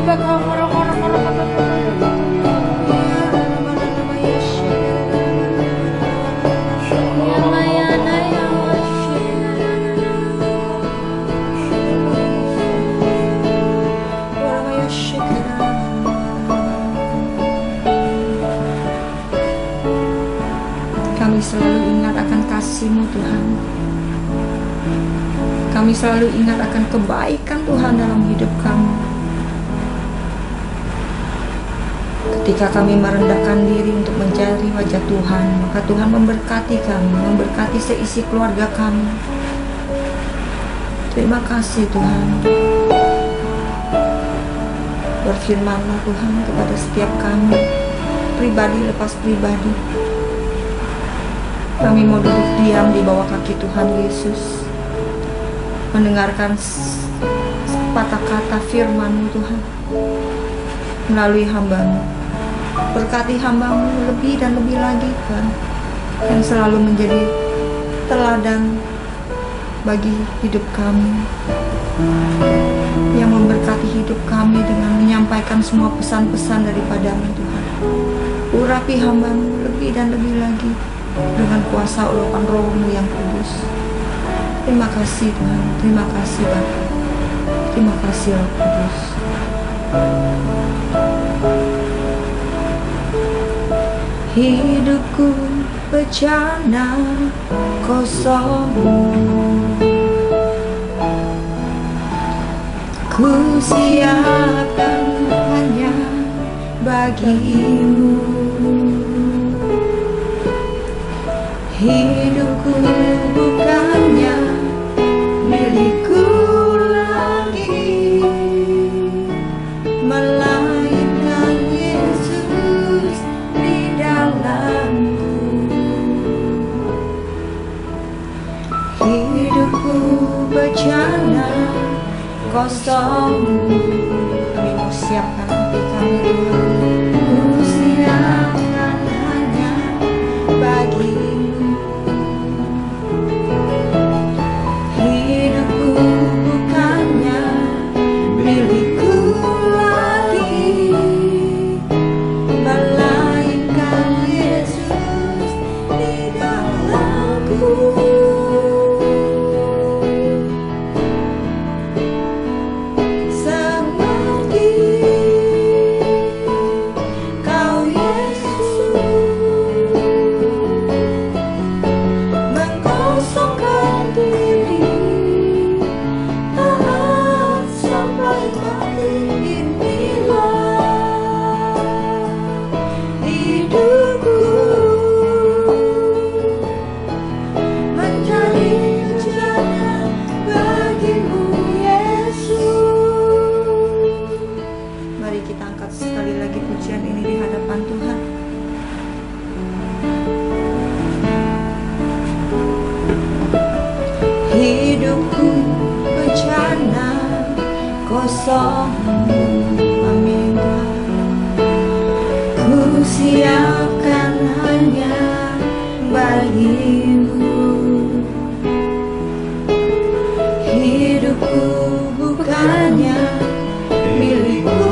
Kami selalu ingat akan kasih-Mu Tuhan. Kami selalu ingat akan kebaikan Tuhan dalam hidup kami. Ketika kami merendahkan diri untuk mencari wajah Tuhan, maka Tuhan memberkati kami, memberkati seisi keluarga kami. Terima kasih Tuhan. Berfirman-Lah Tuhan kepada setiap kami, pribadi lepas pribadi. Kami mau duduk diam di bawah kaki Tuhan Yesus, mendengarkan sepatah kata firman-Mu Tuhan melalui hamba-Mu. Berkati hamba-Mu lebih dan lebih lagi Tuhan, yang selalu menjadi teladan bagi hidup kami, yang memberkati hidup kami dengan menyampaikan semua pesan-pesan daripada-Mu Tuhan. Urapi hamba-Mu lebih dan lebih lagi dengan kuasa ulupan Roh-Mu yang kudus. Terima kasih Tuhan, terima kasih Bapa, terima kasih Roh Kudus. Hidupku bejana kosong, ku siapkan hanya bagi-Mu. Hidupku bukannya milikku lagi, melainkan Yesus di dalamku. Hidupku bejana kosong, kami mau siapkan hati kami Tuhan. Ku siapkan hanya bagi-Mu. Hidupku bejana kosong, amin Tuhan. Ku siapkan hanya bagi-Mu. Hidupku bukannya milikku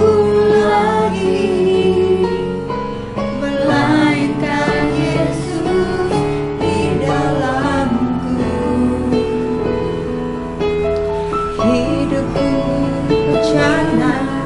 lagi, melainkan Yesus di dalamku. Hidupku bejana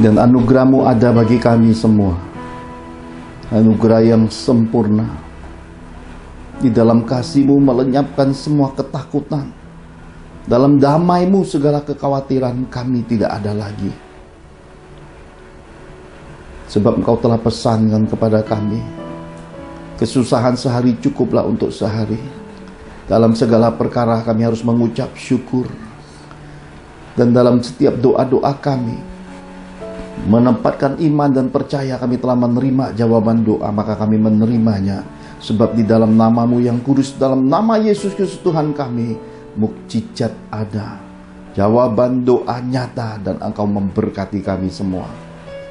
Dan anugerah-Mu ada bagi kami semua. Anugerah yang sempurna. Di dalam kasih-Mu melenyapkan semua ketakutan. Dalam damai-Mu segala kekhawatiran kami tidak ada lagi. Sebab Engkau telah pesankan kepada kami, kesusahan sehari cukuplah untuk sehari. Dalam segala perkara kami harus mengucap syukur. Dan dalam setiap doa-doa kami, menempatkan iman dan percaya kami telah menerima jawaban doa, maka kami menerimanya. Sebab di dalam nama-Mu yang kudus, dalam nama Yesus Kristus Tuhan kami, mukjizat ada, jawaban doa nyata, dan Engkau memberkati kami semua.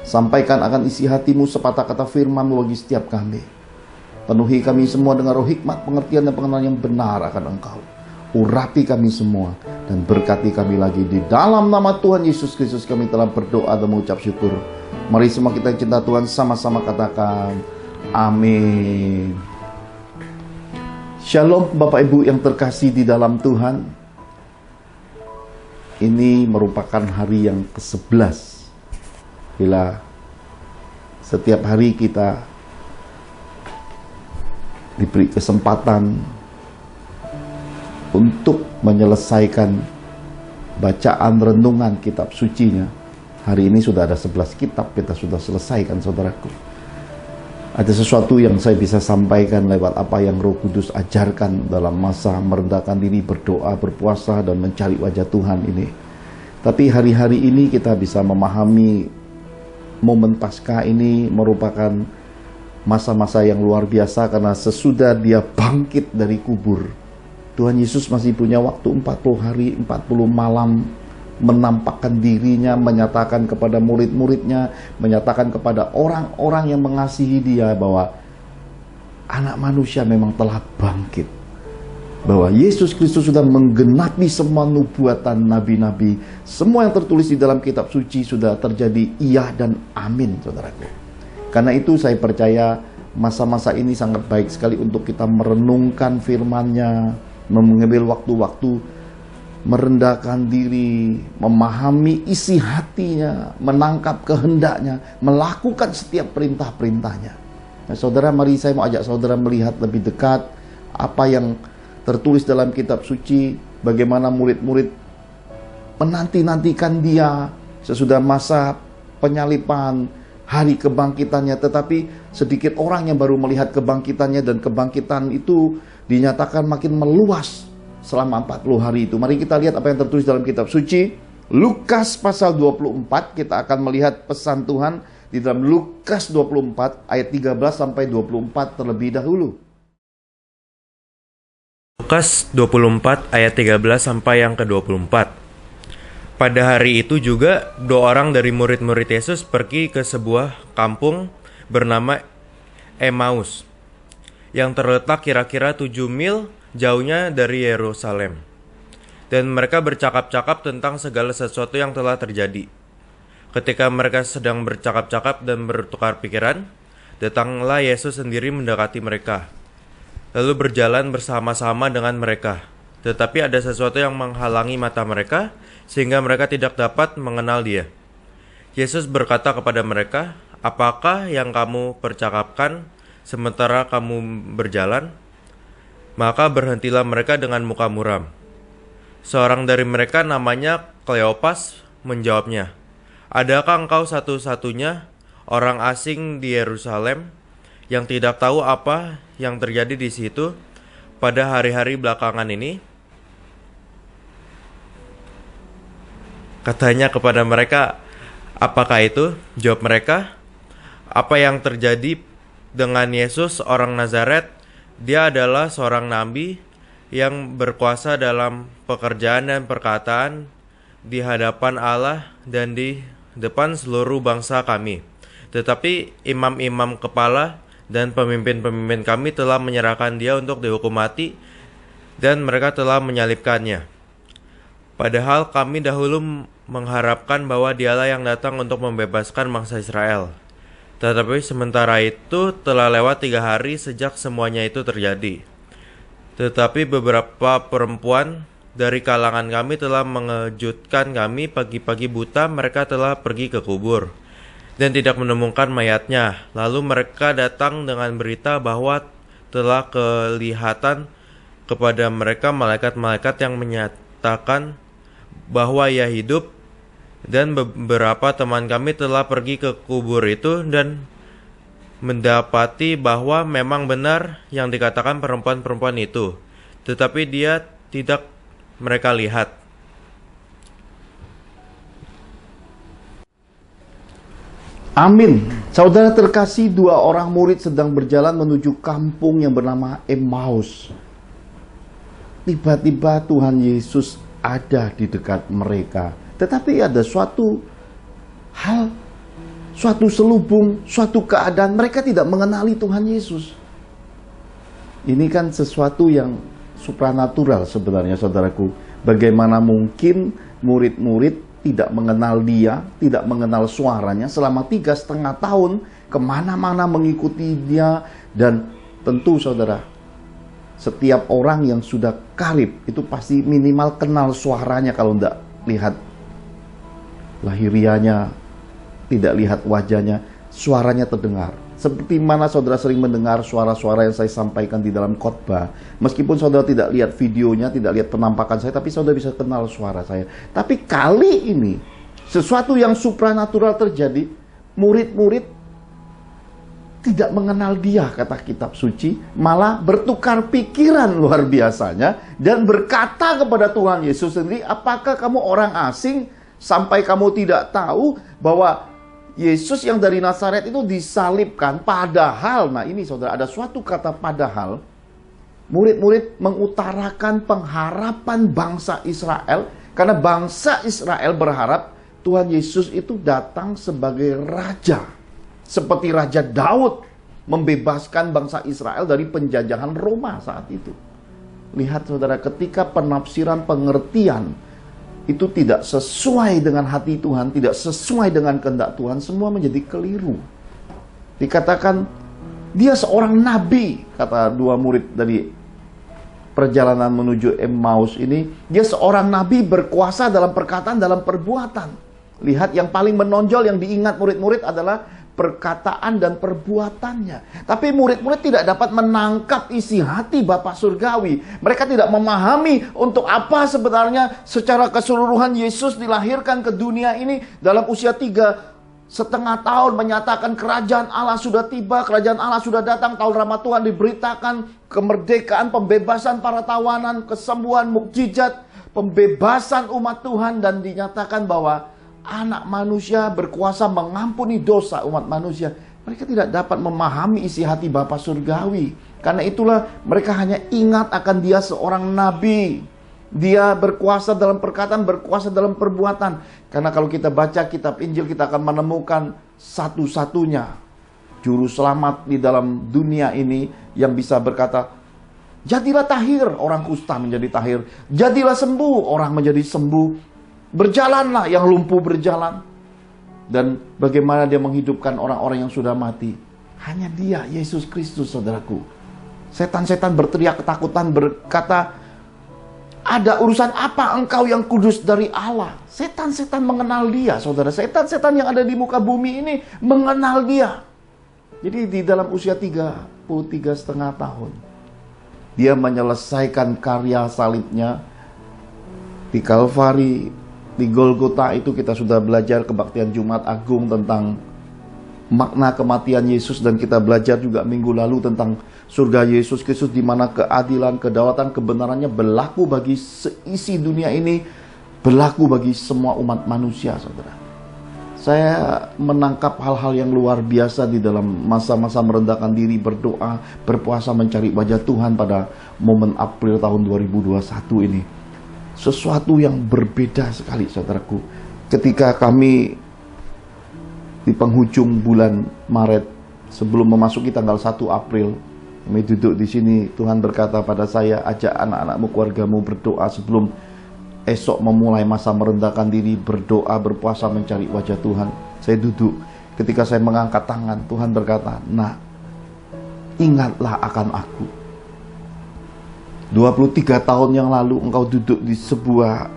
Sampaikan akan isi hati-Mu sepatah kata firman-Mu bagi setiap kami. Penuhi kami semua dengan roh hikmat, pengertian dan pengenalan yang benar akan Engkau. Urapi kami semua dan berkati kami lagi. Di dalam nama Tuhan Yesus Kristus kami telah berdoa dan mengucap syukur. Mari semua kita yang cinta Tuhan sama-sama katakan amin. Shalom Bapak Ibu yang terkasih di dalam Tuhan. Ini merupakan hari yang ke-11 bila setiap hari kita diberi kesempatan untuk menyelesaikan bacaan renungan kitab sucinya. Hari ini sudah ada 11 kitab kita sudah selesaikan, saudaraku. Ada sesuatu yang saya bisa sampaikan lewat apa yang Roh Kudus ajarkan dalam masa merendahkan diri, berdoa, berpuasa, dan mencari wajah Tuhan ini. Tapi hari-hari ini kita bisa memahami momen Paskah ini merupakan masa-masa yang luar biasa, karena sesudah Dia bangkit dari kubur, Tuhan Yesus masih punya waktu 40 hari, 40 malam menampakkan dirinya, menyatakan kepada murid-muridnya, menyatakan kepada orang-orang yang mengasihi Dia bahwa Anak Manusia memang telah bangkit, bahwa Yesus Kristus sudah menggenapi semua nubuatan nabi-nabi. Semua yang tertulis di dalam kitab suci sudah terjadi, iya dan amin, saudaraku. Karena itu saya percaya masa-masa ini sangat baik sekali untuk kita merenungkan firman-Nya, mengambil waktu-waktu merendahkan diri, memahami isi hatinya, menangkap kehendaknya, melakukan setiap perintah-perintahnya. Nah, saudara, mari saya mau ajak saudara melihat lebih dekat apa yang tertulis dalam kitab suci, bagaimana murid-murid menanti-nantikan Dia sesudah masa penyalipan, hari kebangkitannya. Tetapi sedikit orang yang baru melihat kebangkitannya, dan kebangkitan itu dinyatakan makin meluas selama 40 hari itu. Mari kita lihat apa yang tertulis dalam kitab suci. Lukas pasal 24, kita akan melihat pesan Tuhan di dalam Lukas 24 ayat 13 sampai 24 terlebih dahulu. Lukas 24 ayat 13 sampai yang ke-24. Pada hari itu juga 2 orang dari murid-murid Yesus pergi ke sebuah kampung bernama Emmaus, yang terletak kira-kira 7 mil jauhnya dari Yerusalem. Dan mereka bercakap-cakap tentang segala sesuatu yang telah terjadi. Ketika mereka sedang bercakap-cakap dan bertukar pikiran, datanglah Yesus sendiri mendekati mereka, lalu berjalan bersama-sama dengan mereka. Tetapi ada sesuatu yang menghalangi mata mereka, sehingga mereka tidak dapat mengenal Dia. Yesus berkata kepada mereka, "Apakah yang kamu percakapkan sementara kamu berjalan?" Maka berhentilah mereka dengan muka muram. Seorang dari mereka namanya Kleopas menjawabnya, "Adakah engkau satu-satunya orang asing di Yerusalem yang tidak tahu apa yang terjadi di situ pada hari-hari belakangan ini?" Katanya kepada mereka, "Apakah itu?" Jawab mereka, "Apa yang terjadi dengan Yesus orang Nazaret? Dia adalah seorang nabi yang berkuasa dalam pekerjaan dan perkataan di hadapan Allah dan di depan seluruh bangsa kami. Tetapi imam-imam kepala dan pemimpin-pemimpin kami telah menyerahkan Dia untuk dihukum mati, dan mereka telah menyalibkannya. Padahal kami dahulu mengharapkan bahwa Dialah yang datang untuk membebaskan bangsa Israel. Tetapi sementara itu telah lewat 3 hari sejak semuanya itu terjadi. Tetapi beberapa perempuan dari kalangan kami telah mengejutkan kami. Pagi-pagi buta mereka telah pergi ke kubur dan tidak menemukan mayatnya. Lalu mereka datang dengan berita bahwa telah kelihatan kepada mereka malaikat-malaikat yang menyatakan bahwa ia hidup, dan beberapa teman kami telah pergi ke kubur itu dan mendapati bahwa memang benar yang dikatakan perempuan-perempuan itu, tetapi dia tidak mereka lihat. Amin. Saudara terkasih, dua orang murid sedang berjalan menuju kampung yang bernama Emmaus. Tiba-tiba Tuhan Yesus ada di dekat mereka. Tetapi ada suatu hal, suatu selubung, suatu keadaan, mereka tidak mengenali Tuhan Yesus. Ini kan sesuatu yang supranatural sebenarnya, saudaraku. Bagaimana mungkin murid-murid tidak mengenal dia, tidak mengenal suaranya selama 3,5 tahun, kemana-mana mengikuti dia. Dan tentu saudara, setiap orang yang sudah karib itu pasti minimal kenal suaranya, kalau tidak lihat lahirianya, tidak lihat wajahnya, suaranya terdengar. Seperti mana saudara sering mendengar suara-suara yang saya sampaikan di dalam khotbah. Meskipun saudara tidak lihat videonya, tidak lihat penampakan saya, tapi saudara bisa kenal suara saya. Tapi kali ini, sesuatu yang supranatural terjadi. Murid-murid tidak mengenal dia, kata kitab suci. Malah bertukar pikiran luar biasanya. Dan berkata kepada Tuhan Yesus sendiri, apakah kamu orang asing sampai kamu tidak tahu bahwa Yesus yang dari Nazaret itu disalibkan? Padahal, nah ini saudara, ada suatu kata padahal. Murid-murid mengutarakan pengharapan bangsa Israel. Karena bangsa Israel berharap Tuhan Yesus itu datang sebagai raja. Seperti Raja Daud membebaskan bangsa Israel dari penjajahan Roma saat itu. Lihat saudara, ketika penafsiran pengertian itu tidak sesuai dengan hati Tuhan, tidak sesuai dengan kehendak Tuhan, semua menjadi keliru. Dikatakan dia seorang nabi, kata dua murid dari perjalanan menuju Emmaus ini. Dia seorang nabi berkuasa dalam perkataan, dalam perbuatan. Lihat, yang paling menonjol yang diingat murid-murid adalah perkataan dan perbuatannya. Tapi murid-murid tidak dapat menangkap isi hati Bapa Surgawi. Mereka tidak memahami untuk apa sebenarnya secara keseluruhan Yesus dilahirkan ke dunia ini dalam usia 3,5 tahun, menyatakan kerajaan Allah sudah tiba, kerajaan Allah sudah datang, tahun rahmat Tuhan diberitakan, kemerdekaan, pembebasan para tawanan, kesembuhan, mukjizat, pembebasan umat Tuhan, dan dinyatakan bahwa Anak manusia berkuasa mengampuni dosa umat manusia. Mereka tidak dapat memahami isi hati Bapa Surgawi. Karena itulah mereka hanya ingat akan dia seorang nabi. Dia berkuasa dalam perkataan, berkuasa dalam perbuatan. Karena kalau kita baca kitab Injil, kita akan menemukan satu-satunya juru selamat di dalam dunia ini yang bisa berkata, jadilah tahir, orang kusta menjadi tahir. Jadilah sembuh, orang menjadi sembuh. Berjalanlah, yang lumpuh berjalan. Dan bagaimana dia menghidupkan orang-orang yang sudah mati. Hanya dia, Yesus Kristus, saudaraku. Setan-setan berteriak ketakutan, berkata, ada urusan apa engkau yang kudus dari Allah? Setan-setan mengenal dia, saudara. Setan-setan yang ada di muka bumi ini mengenal dia. Jadi di dalam usia 33,5 tahun, dia menyelesaikan karya salibnya di Kalvari. Di Golgota itu kita sudah belajar kebaktian Jumat Agung tentang makna kematian Yesus, dan kita belajar juga minggu lalu tentang surga Yesus Kristus, di mana keadilan, kedaulatan, kebenarannya berlaku bagi seisi dunia ini, berlaku bagi semua umat manusia, saudara. Saya menangkap hal-hal yang luar biasa di dalam masa-masa merendahkan diri, berdoa, berpuasa, mencari wajah Tuhan pada momen April tahun 2021 ini. Sesuatu yang berbeda sekali, saudaraku. Ketika kami di penghujung bulan Maret, sebelum memasuki tanggal 1 April, kami duduk di sini, Tuhan berkata pada saya, ajak anak-anakmu, keluargamu berdoa sebelum esok memulai masa merendahkan diri, berdoa, berpuasa, mencari wajah Tuhan. Saya duduk, ketika saya mengangkat tangan, Tuhan berkata, nah, ingatlah akan aku. 23 tahun yang lalu engkau duduk di sebuah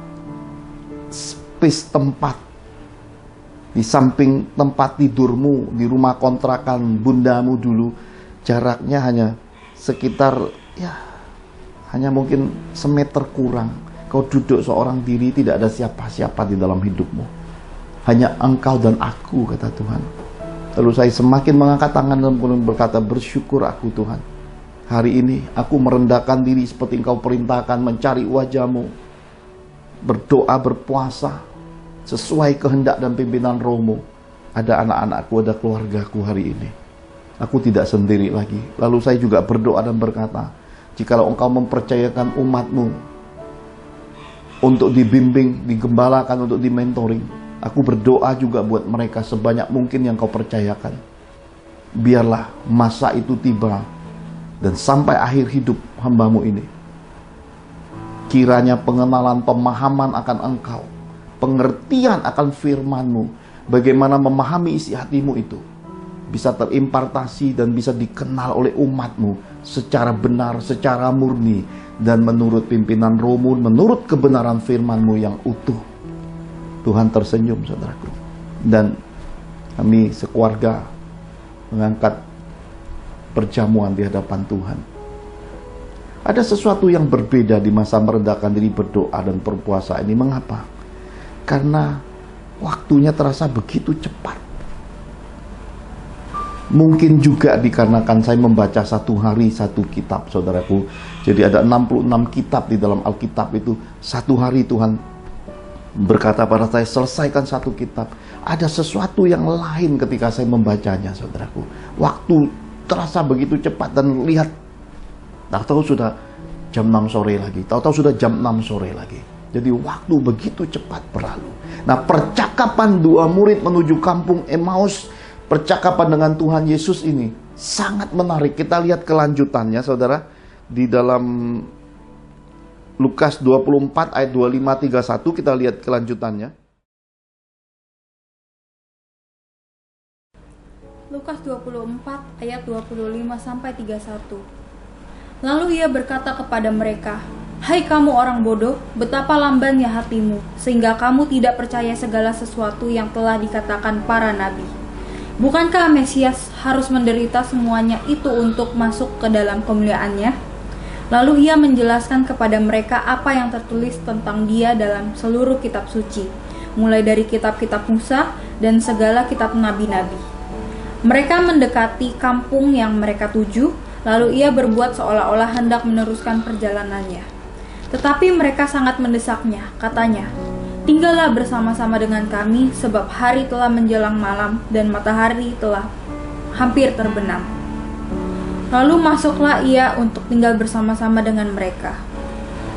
space tempat Di samping tempat tidurmu, di rumah kontrakan bundamu dulu, jaraknya hanya sekitar, hanya mungkin semeter kurang. Kau duduk seorang diri, tidak ada siapa-siapa di dalam hidupmu. Hanya engkau dan aku, kata Tuhan. Lalu saya semakin mengangkat tangan dan berkata, bersyukur aku Tuhan. Hari ini aku merendahkan diri seperti engkau perintahkan, mencari wajahmu, berdoa, berpuasa, sesuai kehendak dan pimpinan Roh-Mu. Ada anak-anakku, ada keluargaku hari ini. Aku tidak sendiri lagi. Lalu saya juga berdoa dan berkata, jikalau engkau mempercayakan umat-Mu untuk dibimbing, digembalakan, untuk dimentoring, aku berdoa juga buat mereka sebanyak mungkin yang kau percayakan. Biarlah masa itu tiba, dan sampai akhir hidup hamba-Mu ini, kiranya pengenalan, pemahaman akan engkau, pengertian akan firman-Mu, bagaimana memahami isi hati-Mu itu, bisa terimpartasi dan bisa dikenal oleh umat-Mu secara benar, secara murni, dan menurut pimpinan Roh-Mu, menurut kebenaran firman-Mu yang utuh. Tuhan tersenyum, saudaraku. Dan kami sekeluarga mengangkat perjamuan di hadapan Tuhan. Ada sesuatu yang berbeda di masa merendahkan diri, berdoa dan berpuasa ini. Mengapa? Karena waktunya terasa begitu cepat. Mungkin juga dikarenakan saya membaca satu hari satu kitab, saudaraku. Jadi ada 66 kitab di dalam Alkitab itu. Satu hari Tuhan berkata pada saya, selesaikan satu kitab. Ada sesuatu yang lain ketika saya membacanya, saudaraku. Waktu terasa begitu cepat dan lihat, tahu-tahu sudah jam 6 sore lagi. Tahu-tahu sudah jam 6 sore lagi. Jadi waktu begitu cepat berlalu. Nah, percakapan dua murid menuju kampung Emmaus, percakapan dengan Tuhan Yesus ini sangat menarik. Kita lihat kelanjutannya, saudara, di dalam Lukas 24 ayat 25-31, kita lihat kelanjutannya. Lukas 24 ayat 25-31. Lalu ia berkata kepada mereka, "Hai kamu orang bodoh, betapa lambannya hatimu, sehingga kamu tidak percaya segala sesuatu yang telah dikatakan para nabi. Bukankah Mesias harus menderita semuanya itu untuk masuk ke dalam kemuliaannya?" Lalu ia menjelaskan kepada mereka apa yang tertulis tentang dia dalam seluruh kitab suci, mulai dari kitab-kitab Musa dan segala kitab nabi-nabi. Mereka mendekati kampung yang mereka tuju, lalu ia berbuat seolah-olah hendak meneruskan perjalanannya. Tetapi mereka sangat mendesaknya, katanya, "Tinggallah bersama-sama dengan kami, sebab hari telah menjelang malam dan matahari telah hampir terbenam." Lalu masuklah ia untuk tinggal bersama-sama dengan mereka.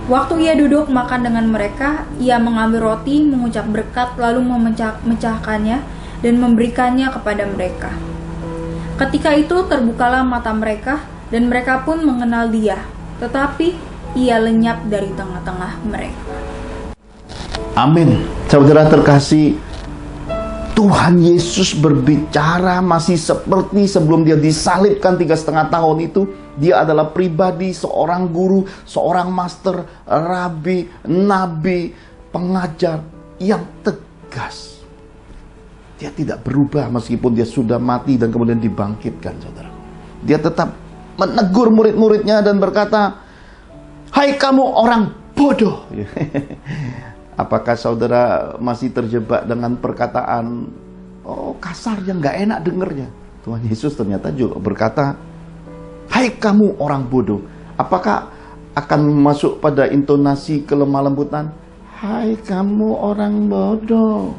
Waktu ia duduk makan dengan mereka, ia mengambil roti, mengucap berkat, lalu memecahkannya dan memberikannya kepada mereka. Ketika itu terbukalah mata mereka, dan mereka pun mengenal dia, tetapi ia lenyap dari tengah-tengah mereka. Amin. Saudara terkasih, Tuhan Yesus berbicara masih seperti sebelum dia disalibkan 3,5 tahun itu. Dia adalah pribadi, seorang guru, seorang master, rabi, nabi, pengajar yang tegas. Dia tidak berubah meskipun dia sudah mati dan kemudian dibangkitkan, saudara. Dia tetap menegur murid-muridnya dan berkata, "Hai kamu orang bodoh." Apakah saudara masih terjebak dengan perkataan kasar yang gak enak dengernya? Tuhan Yesus ternyata juga berkata, "Hai kamu orang bodoh." Apakah akan masuk pada intonasi kelemah lembutan? "Hai kamu orang bodoh."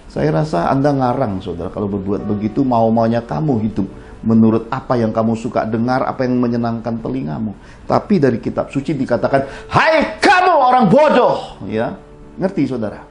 Saya rasa Anda ngarang, saudara, kalau berbuat begitu. Mau-maunya kamu hidup menurut apa yang kamu suka dengar, apa yang menyenangkan telingamu. Tapi dari kitab suci dikatakan, "Hai kamu orang bodoh." Ya, ngerti saudara?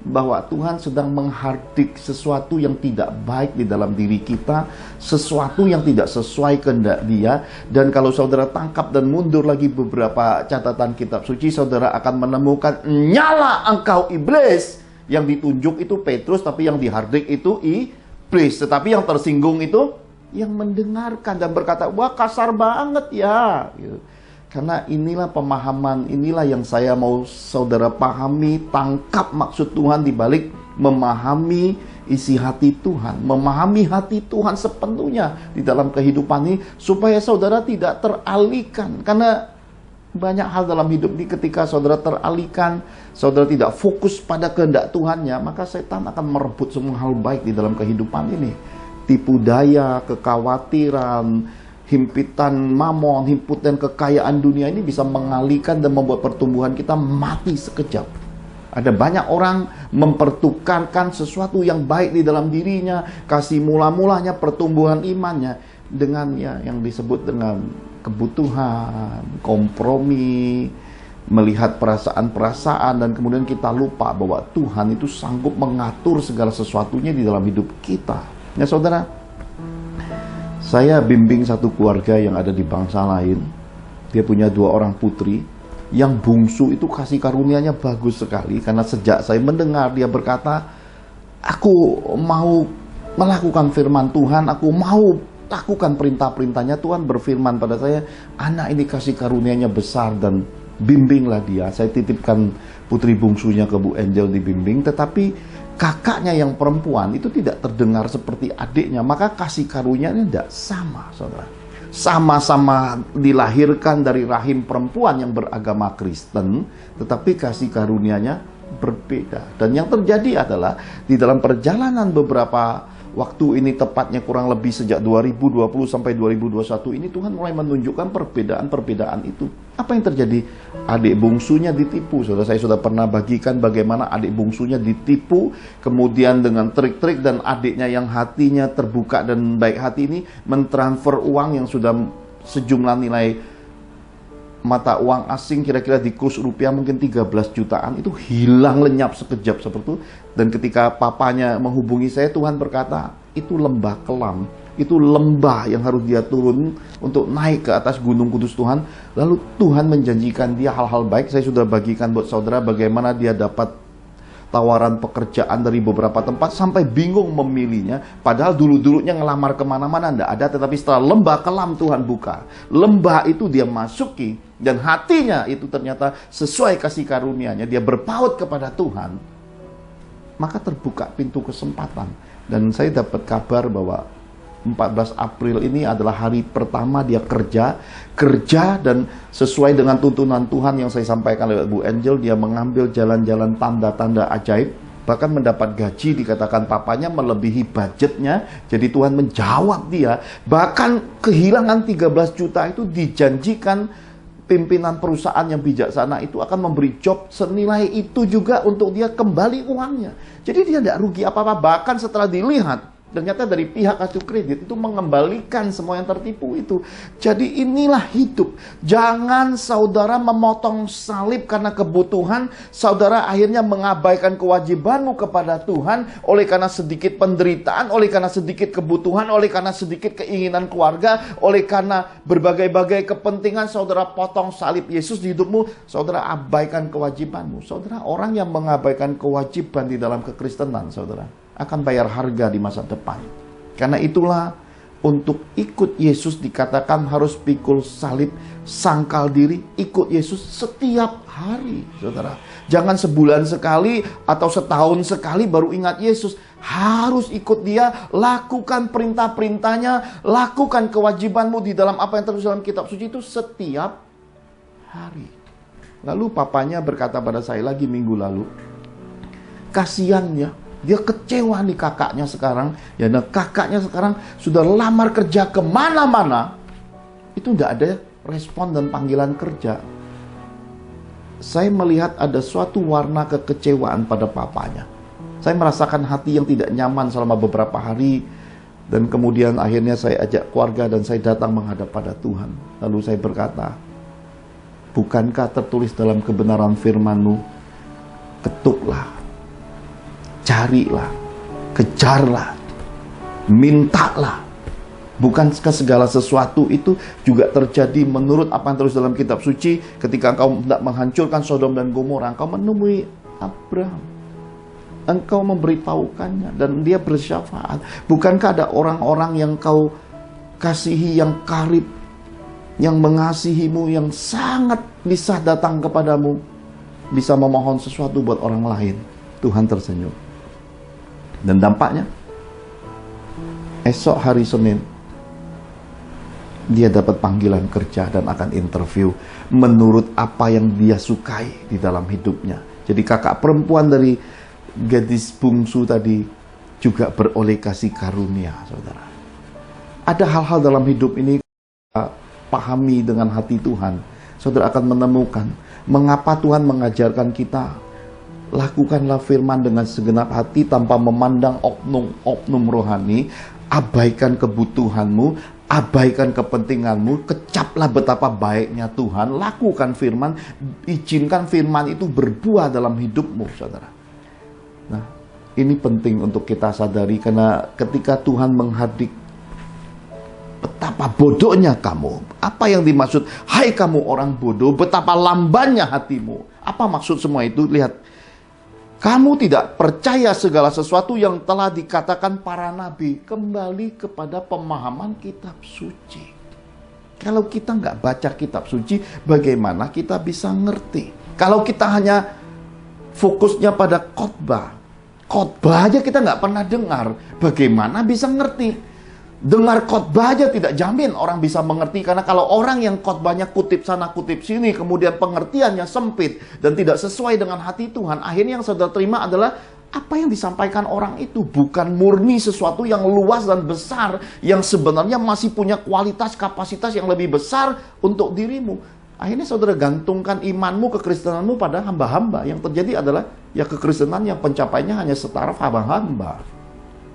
Bahwa Tuhan sedang menghardik sesuatu yang tidak baik di dalam diri kita, sesuatu yang tidak sesuai kehendak Dia. Dan kalau saudara tangkap dan mundur lagi beberapa catatan kitab suci, saudara akan menemukan, "Nyala engkau iblis." Yang ditunjuk itu Petrus, tapi yang dihardik itu iblis. Tetapi yang tersinggung itu yang mendengarkan dan berkata, "Wah, kasar banget ya." Gitu. Karena inilah pemahaman, inilah yang saya mau saudara pahami, tangkap maksud Tuhan di balik memahami isi hati Tuhan, memahami hati Tuhan sepenuhnya di dalam kehidupan ini, supaya saudara tidak teralihkan. Karena banyak hal dalam hidup ini ketika saudara teralihkan, saudara tidak fokus pada kehendak Tuhannya, maka setan akan merebut semua hal baik di dalam kehidupan ini. Tipu daya, kekhawatiran, himpitan mamon, himpitan kekayaan dunia ini bisa mengalihkan dan membuat pertumbuhan kita mati sekejap. Ada banyak orang mempertukarkan sesuatu yang baik di dalam dirinya, kasih mula-mulanya pertumbuhan imannya, dengan yang disebut dengan kebutuhan, kompromi, melihat perasaan-perasaan, dan kemudian kita lupa bahwa Tuhan itu sanggup mengatur segala sesuatunya di dalam hidup kita. Ya saudara, saya bimbing satu keluarga yang ada di bangsa lain. Dia punya 2 orang putri. Yang bungsu itu kasih karunia-Nya bagus sekali, karena sejak saya mendengar dia berkata, aku mau melakukan firman Tuhan, aku mau lakukan perintah-perintahnya. Tuhan berfirman pada saya, anak ini kasih karunia-Nya besar dan bimbinglah dia. Saya titipkan putri bungsunya ke Bu Angel dibimbing, tetapi kakaknya yang perempuan itu tidak terdengar seperti adiknya, maka kasih karunia-Nya tidak sama, saudara. Sama-sama dilahirkan dari rahim perempuan yang beragama Kristen, tetapi kasih karunia-Nya berbeda. Dan yang terjadi adalah di dalam perjalanan beberapa waktu ini, tepatnya kurang lebih sejak 2020 sampai 2021 ini, Tuhan mulai menunjukkan perbedaan-perbedaan itu. Apa yang terjadi? Adik bungsunya ditipu. Saya sudah pernah bagikan bagaimana adik bungsunya ditipu, kemudian dengan trik-trik, dan adiknya yang hatinya terbuka dan baik hati ini mentransfer uang yang sudah sejumlah nilai mata uang asing, kira-kira di kurs rupiah mungkin 13 jutaan, itu hilang lenyap sekejap seperti itu. Dan ketika papanya menghubungi saya, Tuhan berkata, itu lembah kelam, itu lembah yang harus dia turun untuk naik ke atas gunung kudus Tuhan. Lalu Tuhan menjanjikan dia hal-hal baik. Saya sudah bagikan buat saudara bagaimana dia dapat tawaran pekerjaan dari beberapa tempat sampai bingung memilihnya. Padahal dulu-dulunya ngelamar kemana-mana enggak ada, tetapi setelah lembah kelam Tuhan buka, lembah itu dia masuki, dan hatinya itu ternyata sesuai kasih karunia-Nya, dia berpaut kepada Tuhan, maka terbuka pintu kesempatan. Dan saya dapat kabar bahwa 14 April ini adalah hari pertama dia kerja, dan sesuai dengan tuntunan Tuhan yang saya sampaikan lewat Bu Angel, dia mengambil jalan-jalan tanda-tanda ajaib, bahkan mendapat gaji, dikatakan papanya melebihi budgetnya. Jadi Tuhan menjawab dia, bahkan kehilangan 13 juta itu dijanjikan pimpinan perusahaan yang bijaksana itu akan memberi job senilai itu juga untuk dia kembali uangnya. Jadi dia tidak rugi apa-apa, bahkan setelah dilihat ternyata dari pihak kartu kredit itu mengembalikan semua yang tertipu itu. Jadi inilah hidup. Jangan saudara memotong salib karena kebutuhan. Saudara akhirnya mengabaikan kewajibanmu kepada Tuhan oleh karena sedikit penderitaan, oleh karena sedikit kebutuhan, oleh karena sedikit keinginan keluarga, oleh karena berbagai-bagai kepentingan. Saudara potong salib Yesus di hidupmu, saudara abaikan kewajibanmu. Saudara, orang yang mengabaikan kewajiban di dalam kekristenan, saudara, akan bayar harga di masa depan. Karena itulah untuk ikut Yesus dikatakan harus pikul salib, sangkal diri, ikut Yesus setiap hari, saudara. Jangan sebulan sekali atau setahun sekali baru ingat Yesus. Harus ikut dia, lakukan perintah-perintahnya, lakukan kewajibanmu di dalam apa yang tertulis dalam kitab suci itu setiap hari. Lalu papanya berkata pada saya lagi minggu lalu, kasihan ya, dia kecewa nih kakaknya sekarang. Ya, nah kakaknya sekarang sudah lamar kerja kemana-mana, itu tidak ada respon dan panggilan kerja. Saya melihat ada suatu warna kekecewaan pada papanya. Saya merasakan hati yang tidak nyaman selama beberapa hari. Dan kemudian akhirnya saya ajak keluarga dan saya datang menghadap pada Tuhan. Lalu saya berkata, bukankah tertulis dalam kebenaran firman-Mu, ketuklah, carilah, kejarlah, mintalah. Bukankah segala sesuatu itu juga terjadi menurut apa yang tertulis dalam kitab suci? Ketika engkau hendak menghancurkan Sodom dan Gomora, engkau menemui Abraham, engkau memberitahukannya dan dia bersyafaat. Bukankah ada orang-orang yang kau kasihi yang karib, yang mengasihimu, yang sangat bisa datang kepadamu, bisa memohon sesuatu buat orang lain. Tuhan tersenyum. Dan dampaknya, esok hari Senin, dia dapat panggilan kerja dan akan interview menurut apa yang dia sukai di dalam hidupnya. Jadi kakak perempuan dari gadis bungsu tadi juga beroleh kasih karunia, saudara. Ada hal-hal dalam hidup ini kita pahami dengan hati Tuhan, saudara akan menemukan mengapa Tuhan mengajarkan kita lakukanlah firman dengan segenap hati tanpa memandang oknum rohani, abaikan kebutuhanmu, abaikan kepentinganmu, kecaplah betapa baiknya Tuhan, lakukan firman, izinkan firman itu berbuah dalam hidupmu, saudara. Nah, ini penting untuk kita sadari, karena ketika Tuhan menghadik, betapa bodohnya kamu. Apa yang dimaksud, hai kamu orang bodoh, betapa lambannya hatimu. Apa maksud semua itu? Lihat, kamu tidak percaya segala sesuatu yang telah dikatakan para nabi. Kembali kepada pemahaman kitab suci. Kalau kita nggak baca kitab suci, bagaimana kita bisa ngerti? Kalau kita hanya fokusnya pada khotbah aja kita nggak pernah dengar, bagaimana bisa ngerti? Dengar khotbah aja tidak jamin orang bisa mengerti, karena kalau orang yang khotbahnya kutip sana kutip sini, kemudian pengertiannya sempit dan tidak sesuai dengan hati Tuhan, akhirnya yang saudara terima adalah apa yang disampaikan orang itu bukan murni sesuatu yang luas dan besar, yang sebenarnya masih punya kualitas kapasitas yang lebih besar untuk dirimu. Akhirnya saudara gantungkan imanmu, kekristenanmu pada hamba-hamba. Yang terjadi adalah ya kekristenan yang pencapaiannya hanya setaraf hamba-hamba.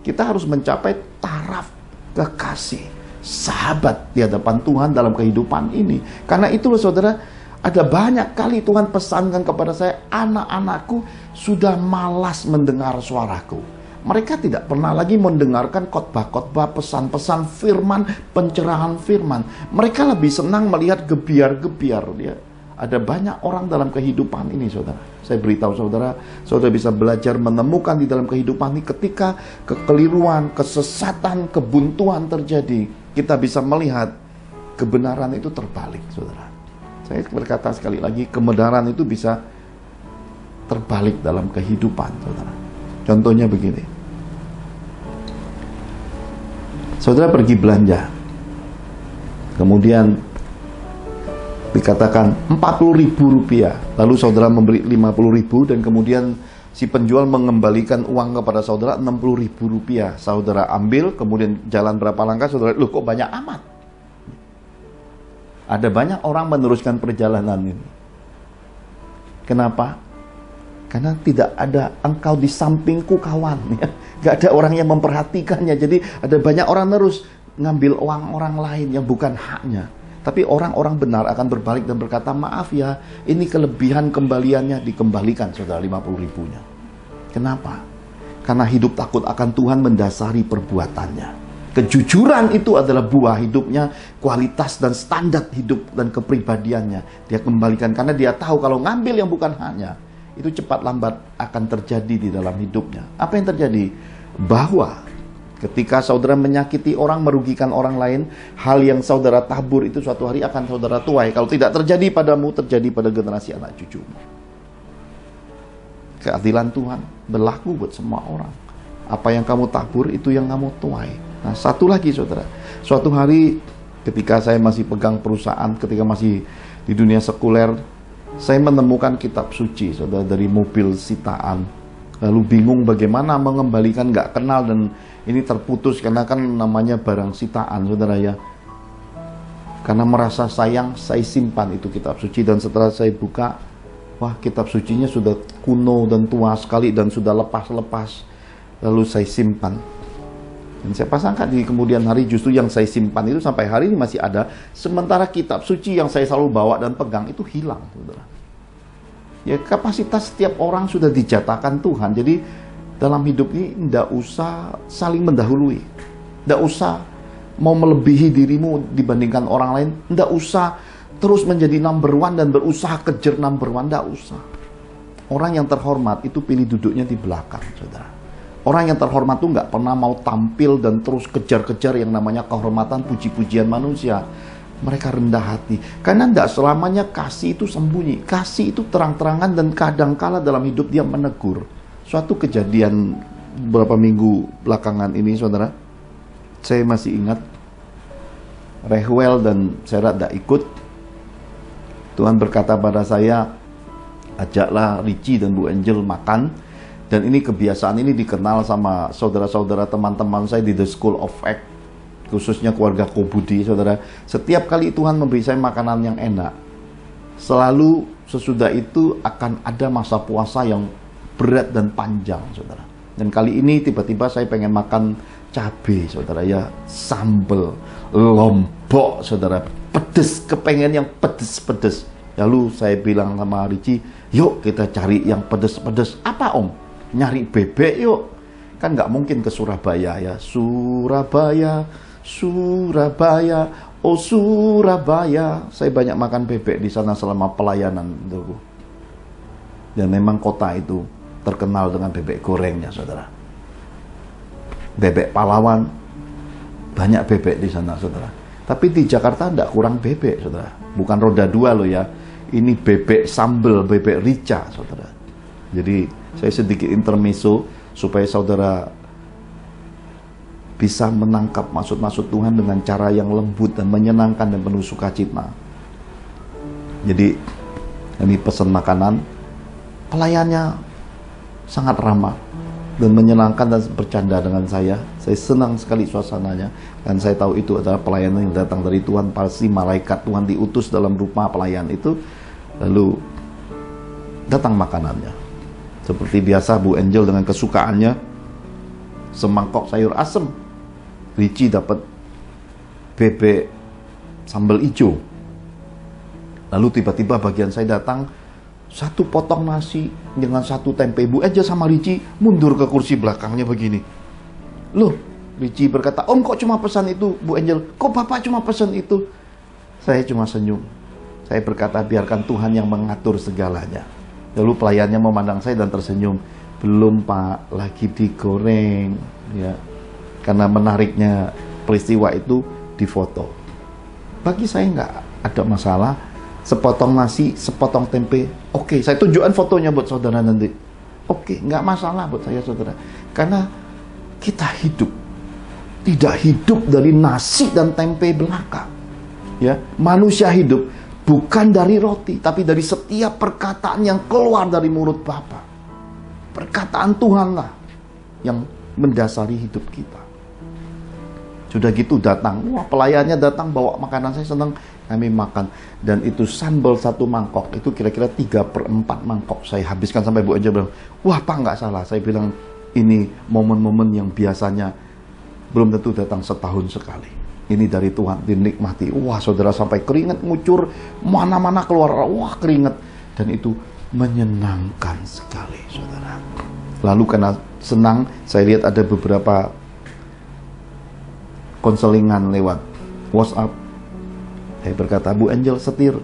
Kita harus mencapai taraf kekasih, sahabat di hadapan Tuhan dalam kehidupan ini. Karena itulah saudara, ada banyak kali Tuhan pesankan kepada saya, anak-anakku sudah malas mendengar suaraku. Mereka tidak pernah lagi mendengarkan khotbah-khotbah, pesan-pesan firman, pencerahan firman. Mereka lebih senang melihat gebiar-gebiar. Ya, ada banyak orang dalam kehidupan ini, saudara. Saya beritahu saudara, saudara bisa belajar menemukan di dalam kehidupan ini ketika kekeliruan, kesesatan, kebuntuan terjadi. Kita bisa melihat kebenaran itu terbalik, saudara. Saya berkata sekali lagi, kebenaran itu bisa terbalik dalam kehidupan, saudara. Contohnya begini. Saudara pergi belanja. Kemudian dikatakan Rp40.000, lalu saudara memberi Rp50.000 dan kemudian si penjual mengembalikan uang kepada saudara Rp60.000. Saudara ambil, kemudian jalan berapa langkah, saudara, loh kok banyak amat? Ada banyak orang meneruskan perjalanan ini. Kenapa? Karena tidak ada engkau di sampingku kawan, ya. Gak ada orang yang memperhatikannya. Jadi ada banyak orang terus ngambil uang orang lain yang bukan haknya. Tapi orang-orang benar akan berbalik dan berkata, maaf ya, ini kelebihan kembaliannya, dikembalikan saudara 50.000-nya. Kenapa? Karena hidup takut akan Tuhan mendasari perbuatannya. Kejujuran itu adalah buah hidupnya, kualitas dan standar hidup dan kepribadiannya. Dia kembalikan karena dia tahu kalau ngambil yang bukan haknya, itu cepat lambat akan terjadi di dalam hidupnya. Apa yang terjadi? Bahwa ketika saudara menyakiti orang, merugikan orang lain, hal yang saudara tabur itu suatu hari akan saudara tuai. Kalau tidak terjadi padamu, terjadi pada generasi anak cucumu. Keadilan Tuhan berlaku buat semua orang. Apa yang kamu tabur, itu yang kamu tuai. Nah, satu lagi saudara. Suatu hari ketika saya masih pegang perusahaan, ketika masih di dunia sekuler, saya menemukan kitab suci, saudara, dari mobil sitaan. Lalu bingung bagaimana mengembalikan, nggak kenal dan ini terputus karena kan namanya barang sitaan, saudara ya. Karena merasa sayang, saya simpan itu kitab suci dan setelah saya buka, wah kitab sucinya sudah kuno dan tua sekali dan sudah lepas-lepas. Lalu saya simpan. Dan saya pasangkan di kemudian hari justru yang saya simpan itu sampai hari ini masih ada. Sementara kitab suci yang saya selalu bawa dan pegang itu hilang, saudara. Ya kapasitas setiap orang sudah dijatakan Tuhan. Jadi dalam hidup ini tidak usah saling mendahului. Tidak usah mau melebihi dirimu dibandingkan orang lain. Tidak usah terus menjadi number one dan berusaha kejar number one. Tidak usah. Orang yang terhormat itu pilih duduknya di belakang, saudara. Orang yang terhormat itu nggak pernah mau tampil dan terus kejar-kejar yang namanya kehormatan, puji-pujian manusia. Mereka rendah hati. Karena tidak selamanya kasih itu sembunyi. Kasih itu terang-terangan dan kadangkala dalam hidup dia menegur. Suatu kejadian beberapa minggu belakangan ini, saudara, saya masih ingat, Rehwel dan Sarah tidak ikut. Tuhan berkata pada saya, ajaklah Richie dan Bu Angel makan. Dan ini kebiasaan ini dikenal sama saudara-saudara teman-teman saya di The School of Act, khususnya keluarga Kobudi, saudara. Setiap kali Tuhan memberi saya makanan yang enak, selalu sesudah itu akan ada masa puasa yang berat dan panjang, saudara. Dan kali ini tiba-tiba saya pengen makan cabai, saudara, ya, sambal, lombok, saudara, pedes, kepengen yang pedes-pedes. Lalu saya bilang sama Richie, yuk kita cari yang pedes-pedes. Apa om? Nyari bebek yuk. Kan nggak mungkin ke Surabaya, ya. Surabaya, Surabaya, oh Surabaya. Saya banyak makan bebek di sana selama pelayanan, saudaraku. Dan memang kota itu terkenal dengan bebek gorengnya, saudara. Bebek Pahlawan, banyak bebek di sana, saudara. Tapi di Jakarta tidak kurang bebek, saudara. Bukan roda dua loh ya. Ini bebek sambal, bebek rica, saudara. Jadi saya sedikit intermezzo supaya saudara bisa menangkap maksud-maksud Tuhan dengan cara yang lembut dan menyenangkan dan penuh sukacita. Jadi ini pesan makanan, pelayannya sangat ramah dan menyenangkan dan bercanda dengan saya. Saya senang sekali suasananya dan saya tahu itu adalah pelayanan yang datang dari Tuhan. Pasti malaikat Tuhan diutus dalam rupa pelayan itu. Lalu datang makanannya. Seperti biasa Bu Angel dengan kesukaannya semangkok sayur asem. Richie dapat bebek sambal hijau. Lalu tiba-tiba bagian saya datang, satu potong nasi dengan satu tempe. Bu Angel sama Richie mundur ke kursi belakangnya begini. Loh, Richie berkata, om kok cuma pesan itu? Bu Angel, kok bapak cuma pesan itu? Saya cuma senyum. Saya berkata, biarkan Tuhan yang mengatur segalanya. Lalu pelayannya memandang saya dan tersenyum. Belum pak, lagi digoreng, ya. Karena menariknya peristiwa itu difoto. Bagi saya nggak ada masalah. Sepotong nasi, sepotong tempe. Oke, saya tunjukkan fotonya buat saudara nanti. Oke, nggak masalah buat saya, saudara. Karena kita hidup, tidak hidup dari nasi dan tempe belaka. Ya, manusia hidup bukan dari roti, tapi dari setiap perkataan yang keluar dari mulut Bapa. Perkataan Tuhanlah yang mendasari hidup kita. Sudah gitu datang, wah pelayannya datang bawa makanan, saya senang, kami makan. Dan itu sambal satu mangkok, itu kira-kira 3/4 mangkok saya habiskan sampai Bu Angel bilang, wah Pak nggak salah. Saya bilang, ini momen-momen yang biasanya belum tentu datang setahun sekali. Ini dari Tuhan, dinikmati. Wah saudara sampai keringat ngucur, mana-mana keluar, wah keringat. Dan itu menyenangkan sekali, saudara. Lalu karena senang, saya lihat ada beberapa konselingan lewat WhatsApp. Saya berkata, Bu Angel setir.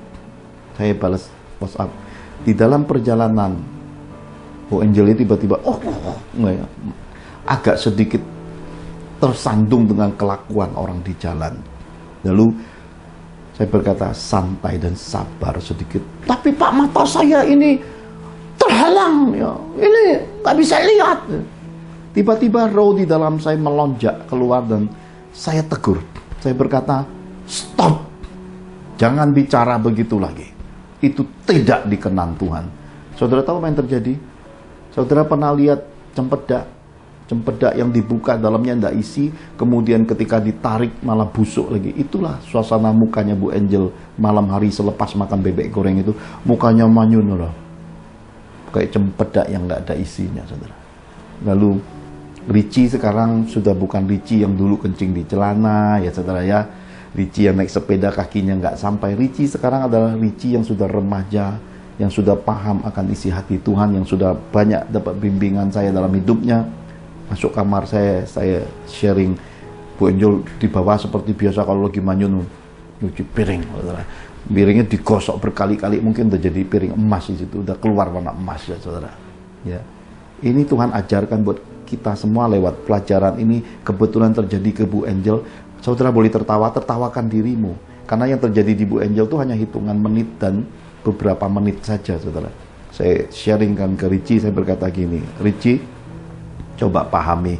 Saya balas WhatsApp. Di dalam perjalanan, Bu Angel tiba-tiba, agak sedikit tersandung dengan kelakuan orang di jalan. Lalu saya berkata, santai dan sabar sedikit. Tapi Pak, mata saya ini terhalang, ya. Ini nggak bisa lihat. Tiba-tiba roh di dalam saya melonjak keluar dan saya tegur. Saya berkata, stop. Jangan bicara begitu lagi. Itu tidak dikenan Tuhan. Saudara tahu apa yang terjadi? Saudara pernah lihat cempedak? Cempedak yang dibuka dalamnya tidak isi, kemudian ketika ditarik malah busuk lagi. Itulah suasana mukanya Bu Angel malam hari selepas makan bebek goreng itu. Mukanya manyun loh. Kayak cempedak yang nggak ada isinya, saudara. Lalu Richie sekarang sudah bukan Richie yang dulu kencing di celana, ya saudara ya. Richie yang naik sepeda kakinya nggak sampai. Richie sekarang adalah Richie yang sudah remaja, yang sudah paham akan isi hati Tuhan, yang sudah banyak dapat bimbingan saya dalam hidupnya. Masuk kamar saya sharing. Bu Angel di bawah seperti biasa kalau lagi manyun nyuci piring, saudara. Piringnya digosok berkali-kali, mungkin udah jadi piring emas di situ, udah keluar warna emas ya saudara. Ya, ini Tuhan ajarkan buat kita semua lewat pelajaran ini. Kebetulan terjadi ke Bu Angel. Saudara boleh tertawa, tertawakan dirimu. Karena yang terjadi di Bu Angel itu hanya hitungan menit dan beberapa menit saja, saudara. Saya sharingkan ke Richie, saya berkata gini, Richie, coba pahami,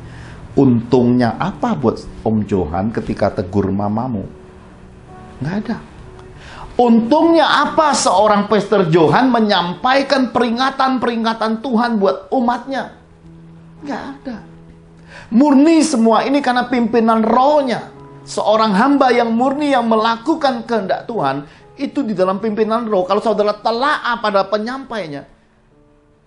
untungnya apa buat Om Johan ketika tegur mamamu? Nggak ada. Untungnya apa seorang Pastor Johan menyampaikan peringatan-peringatan Tuhan buat umatnya? Nggak ada. Murni semua ini karena pimpinan rohnya. Seorang hamba yang murni yang melakukan kehendak Tuhan itu di dalam pimpinan roh. Kalau saudara telaah pada penyampainya,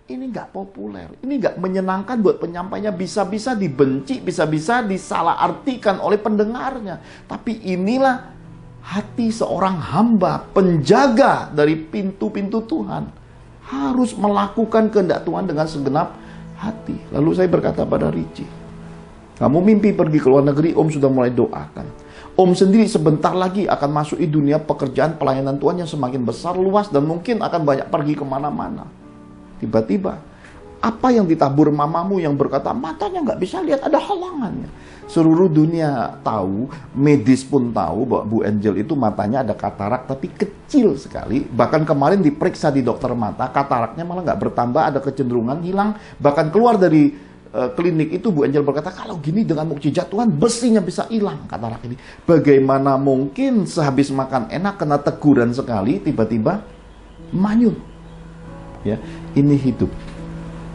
ini nggak populer, ini nggak menyenangkan buat penyampainya, bisa-bisa dibenci, bisa-bisa disalahartikan oleh pendengarnya. Tapi inilah hati seorang hamba, penjaga dari pintu-pintu Tuhan, harus melakukan kehendak Tuhan dengan segenap hati. Lalu saya berkata pada Richie, kamu mimpi pergi ke luar negeri, Om sudah mulai doakan. Om sendiri sebentar lagi akan masuk di dunia pekerjaan pelayanan Tuhan yang semakin besar, luas, dan mungkin akan banyak pergi kemana-mana. Tiba-tiba, apa yang ditabur mamamu yang berkata, matanya nggak bisa lihat, ada halangannya. Seluruh dunia tahu, medis pun tahu bahwa Bu Angel itu matanya ada katarak, tapi kecil sekali. Bahkan kemarin diperiksa di dokter mata, kataraknya malah nggak bertambah, ada kecenderungan hilang. Bahkan keluar dari klinik itu Bu Angel berkata, kalau gini dengan mukjizat Tuhan besinya bisa hilang katarak ini. Bagaimana mungkin sehabis makan enak kena teguran sekali tiba-tiba manyun. Ya, ini hidup.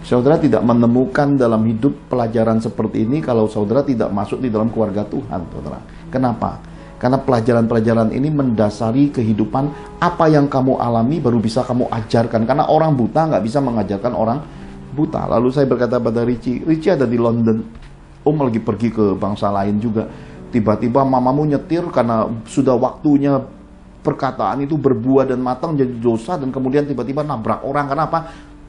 Saudara tidak menemukan dalam hidup pelajaran seperti ini kalau saudara tidak masuk di dalam keluarga Tuhan, saudara. Kenapa? Karena pelajaran-pelajaran ini mendasari kehidupan. Apa yang kamu alami baru bisa kamu ajarkan. Karena orang buta nggak bisa mengajarkan orang buta. Lalu saya berkata pada Richie ada di London, Om lagi pergi ke bangsa lain juga. Tiba-tiba mamamu nyetir karena sudah waktunya perkataan itu berbuah dan matang jadi dosa, dan kemudian tiba-tiba nabrak orang. Kenapa?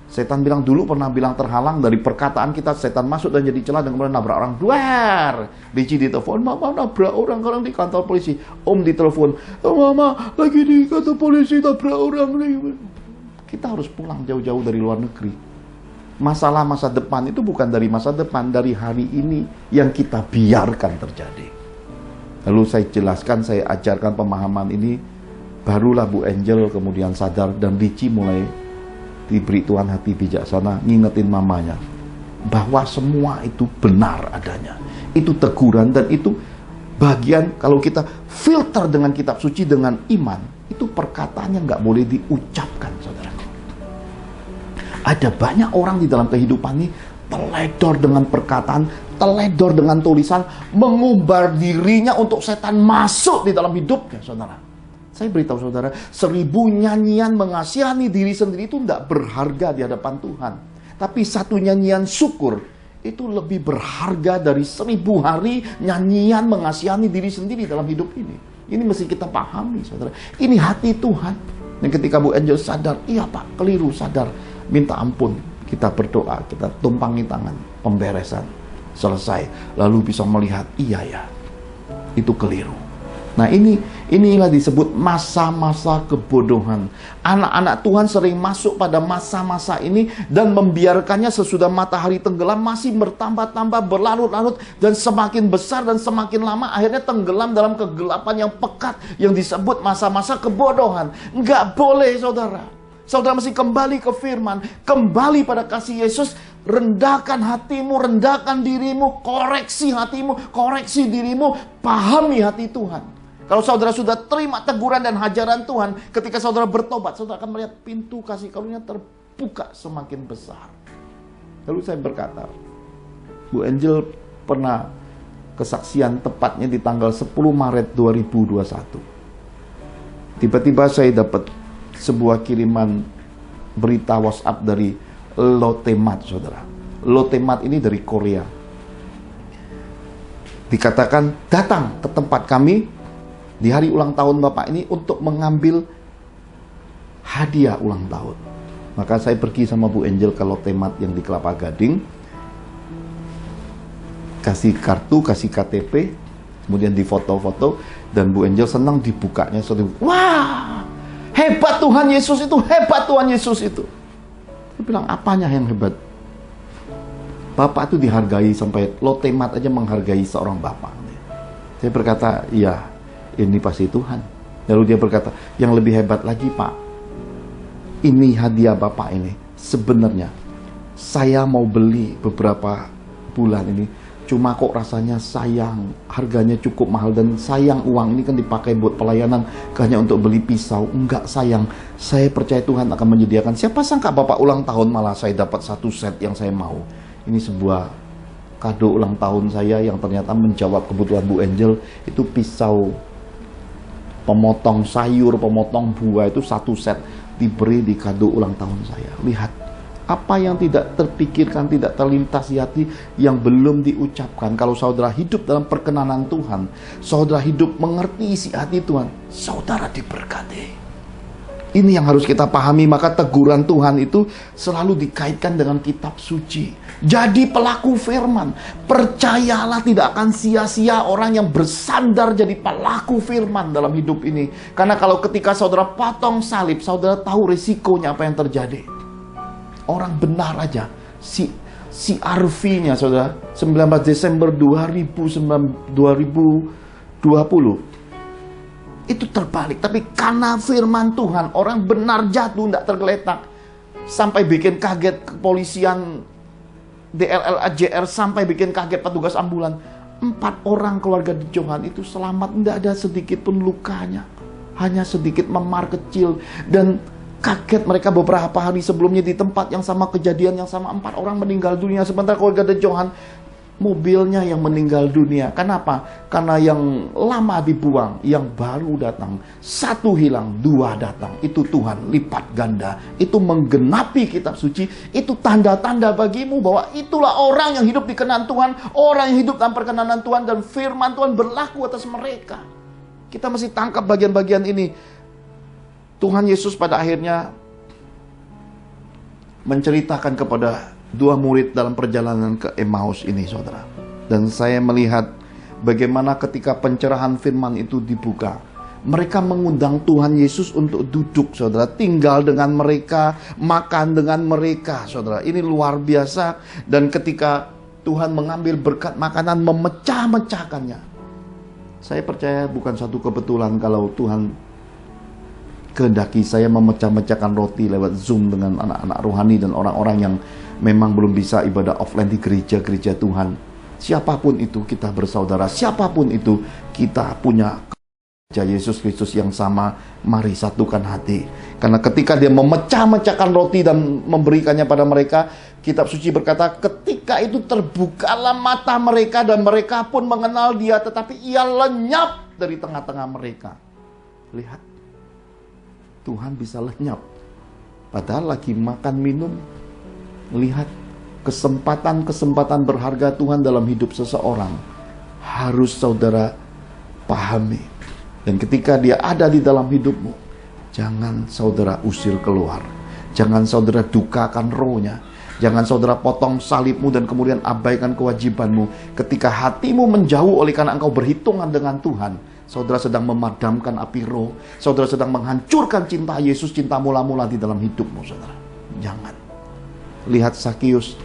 Setan bilang dulu pernah bilang terhalang dari perkataan kita, setan masuk dan jadi celah dan kemudian nabrak orang. Duar! Richie ditelepon, mama nabrak orang di kantor polisi. Om ditelepon, mama lagi di kantor polisi nabrak orang. Kita harus pulang jauh-jauh dari luar negeri. Masalah masa depan itu bukan dari masa depan, dari hari ini yang kita biarkan terjadi. Lalu saya jelaskan, saya ajarkan pemahaman ini, barulah Bu Angel kemudian sadar dan Richie mulai diberi Tuhan hati bijaksana, ngingetin mamanya bahwa semua itu benar adanya. Itu teguran dan itu bagian kalau kita filter dengan kitab suci dengan iman, itu perkataannya nggak boleh diucapkan, saudara. Ada banyak orang di dalam kehidupan ini teledor dengan perkataan, teledor dengan tulisan, mengumbar dirinya untuk setan masuk di dalam hidupnya, saudara. Saya beritahu saudara, 1000 nyanyian mengasihani diri sendiri itu tidak berharga di hadapan Tuhan. Tapi satu nyanyian syukur itu lebih berharga dari 1000 hari nyanyian mengasihani diri sendiri dalam hidup ini. Ini mesti kita pahami, saudara. Ini hati Tuhan. Dan ketika Bu Angel sadar, iya Pak, keliru, sadar. Minta ampun, kita berdoa, kita tumpangi tangan, pemberesan, selesai. Lalu bisa melihat, iya ya, itu keliru. Nah inilah disebut masa-masa kebodohan. Anak-anak Tuhan sering masuk pada masa-masa ini dan membiarkannya sesudah matahari tenggelam masih bertambah-tambah, berlarut-larut, dan semakin besar dan semakin lama akhirnya tenggelam dalam kegelapan yang pekat yang disebut masa-masa kebodohan. Nggak boleh, saudara. Saudara mesti kembali ke firman, kembali pada kasih Yesus, rendahkan hatimu, rendahkan dirimu, koreksi hatimu, koreksi dirimu, pahami hati Tuhan. Kalau saudara sudah terima teguran dan hajaran Tuhan, ketika saudara bertobat, saudara akan melihat pintu kasih karunia terbuka semakin besar. Lalu saya berkata, Bu Angel pernah kesaksian tepatnya di tanggal 10 Maret 2021. Tiba-tiba saya dapat sebuah kiriman berita WhatsApp dari Lotemat, saudara. Lotemat ini dari Korea. Dikatakan datang ke tempat kami di hari ulang tahun Bapak ini untuk mengambil hadiah ulang tahun. Maka saya pergi sama Bu Angel ke Lotemat yang di Kelapa Gading. Kasih kartu, kasih KTP, kemudian di foto-foto, dan Bu Angel senang dibukanya. Wah! Hebat Tuhan Yesus itu, hebat Tuhan Yesus itu. Dia bilang, apanya yang hebat? Bapak itu dihargai sampai Lotemat aja menghargai seorang bapak. Saya berkata, iya, ini pasti Tuhan. Lalu dia berkata, yang lebih hebat lagi Pak, ini hadiah Bapak ini. Sebenarnya saya mau beli beberapa bulan ini, cuma kok rasanya sayang, harganya cukup mahal, dan sayang uang ini kan dipakai buat pelayanan, hanya untuk beli pisau. Enggak sayang, saya percaya Tuhan akan menyediakan. Siapa sangka Bapak ulang tahun malah saya dapat satu set yang saya mau. Ini sebuah kado ulang tahun saya yang ternyata menjawab kebutuhan Bu Angel. Itu pisau pemotong sayur, pemotong buah, itu satu set diberi di kado ulang tahun saya. Lihat, apa yang tidak terpikirkan, tidak terlintas di hati, yang belum diucapkan. Kalau saudara hidup dalam perkenanan Tuhan, saudara hidup mengerti isi hati Tuhan, saudara diberkati. Ini yang harus kita pahami. Maka teguran Tuhan itu selalu dikaitkan dengan kitab suci. Jadi pelaku firman. Percayalah, tidak akan sia-sia orang yang bersandar jadi pelaku firman dalam hidup ini. Karena kalau ketika saudara potong salib, saudara tahu risikonya apa yang terjadi. Orang benar aja, si RV-nya saudara, 19 Desember 2020 itu terbalik. Tapi karena firman Tuhan, orang benar jatuh, tidak tergeletak. Sampai bikin kaget kepolisian DLL-AJR, sampai bikin kaget petugas ambulan. 4 orang keluarga di Johan itu selamat, tidak ada sedikit pun lukanya, hanya sedikit memar kecil. Dan kaget mereka beberapa hari sebelumnya di tempat yang sama, kejadian yang sama, 4 orang meninggal dunia. Sementara keluarga de Johan, mobilnya yang meninggal dunia. Kenapa? Karena yang lama dibuang, yang baru datang. 1 hilang, 2 datang. Itu Tuhan lipat ganda. Itu menggenapi kitab suci. Itu tanda-tanda bagimu bahwa itulah orang yang hidup di kenan Tuhan, orang yang hidup dalam perkenanan Tuhan, dan firman Tuhan berlaku atas mereka. Kita mesti tangkap bagian-bagian ini. Tuhan Yesus pada akhirnya menceritakan kepada 2 murid dalam perjalanan ke Emmaus ini, saudara. Dan saya melihat bagaimana ketika pencerahan firman itu dibuka, mereka mengundang Tuhan Yesus untuk duduk, saudara, tinggal dengan mereka, makan dengan mereka, saudara. Ini luar biasa. Dan ketika Tuhan mengambil berkat makanan, memecah-mecahkannya. Saya percaya bukan satu kebetulan kalau Tuhan kehendaki saya memecah-mecahkan roti lewat Zoom dengan anak-anak rohani dan orang-orang yang memang belum bisa ibadah offline di gereja-gereja Tuhan. Siapapun itu, kita bersaudara. Siapapun itu, kita punya gereja Yesus Kristus yang sama. Mari satukan hati. Karena ketika dia memecah-mecahkan roti dan memberikannya pada mereka, kitab suci berkata, ketika itu terbukalah mata mereka dan mereka pun mengenal dia, tetapi ia lenyap dari tengah-tengah mereka. Lihat, Tuhan bisa lenyap padahal lagi makan minum. Lihat, kesempatan-kesempatan berharga Tuhan dalam hidup seseorang harus saudara pahami. Dan ketika dia ada di dalam hidupmu, jangan saudara usir keluar. Jangan saudara dukakan rohnya. Jangan saudara potong salibmu dan kemudian abaikan kewajibanmu. Ketika hatimu menjauh oleh karena engkau berhitungan dengan Tuhan, saudara sedang memadamkan api roh. Saudara sedang menghancurkan cinta Yesus, cinta mula-mula di dalam hidupmu, saudara. Jangan. Lihat Sakius,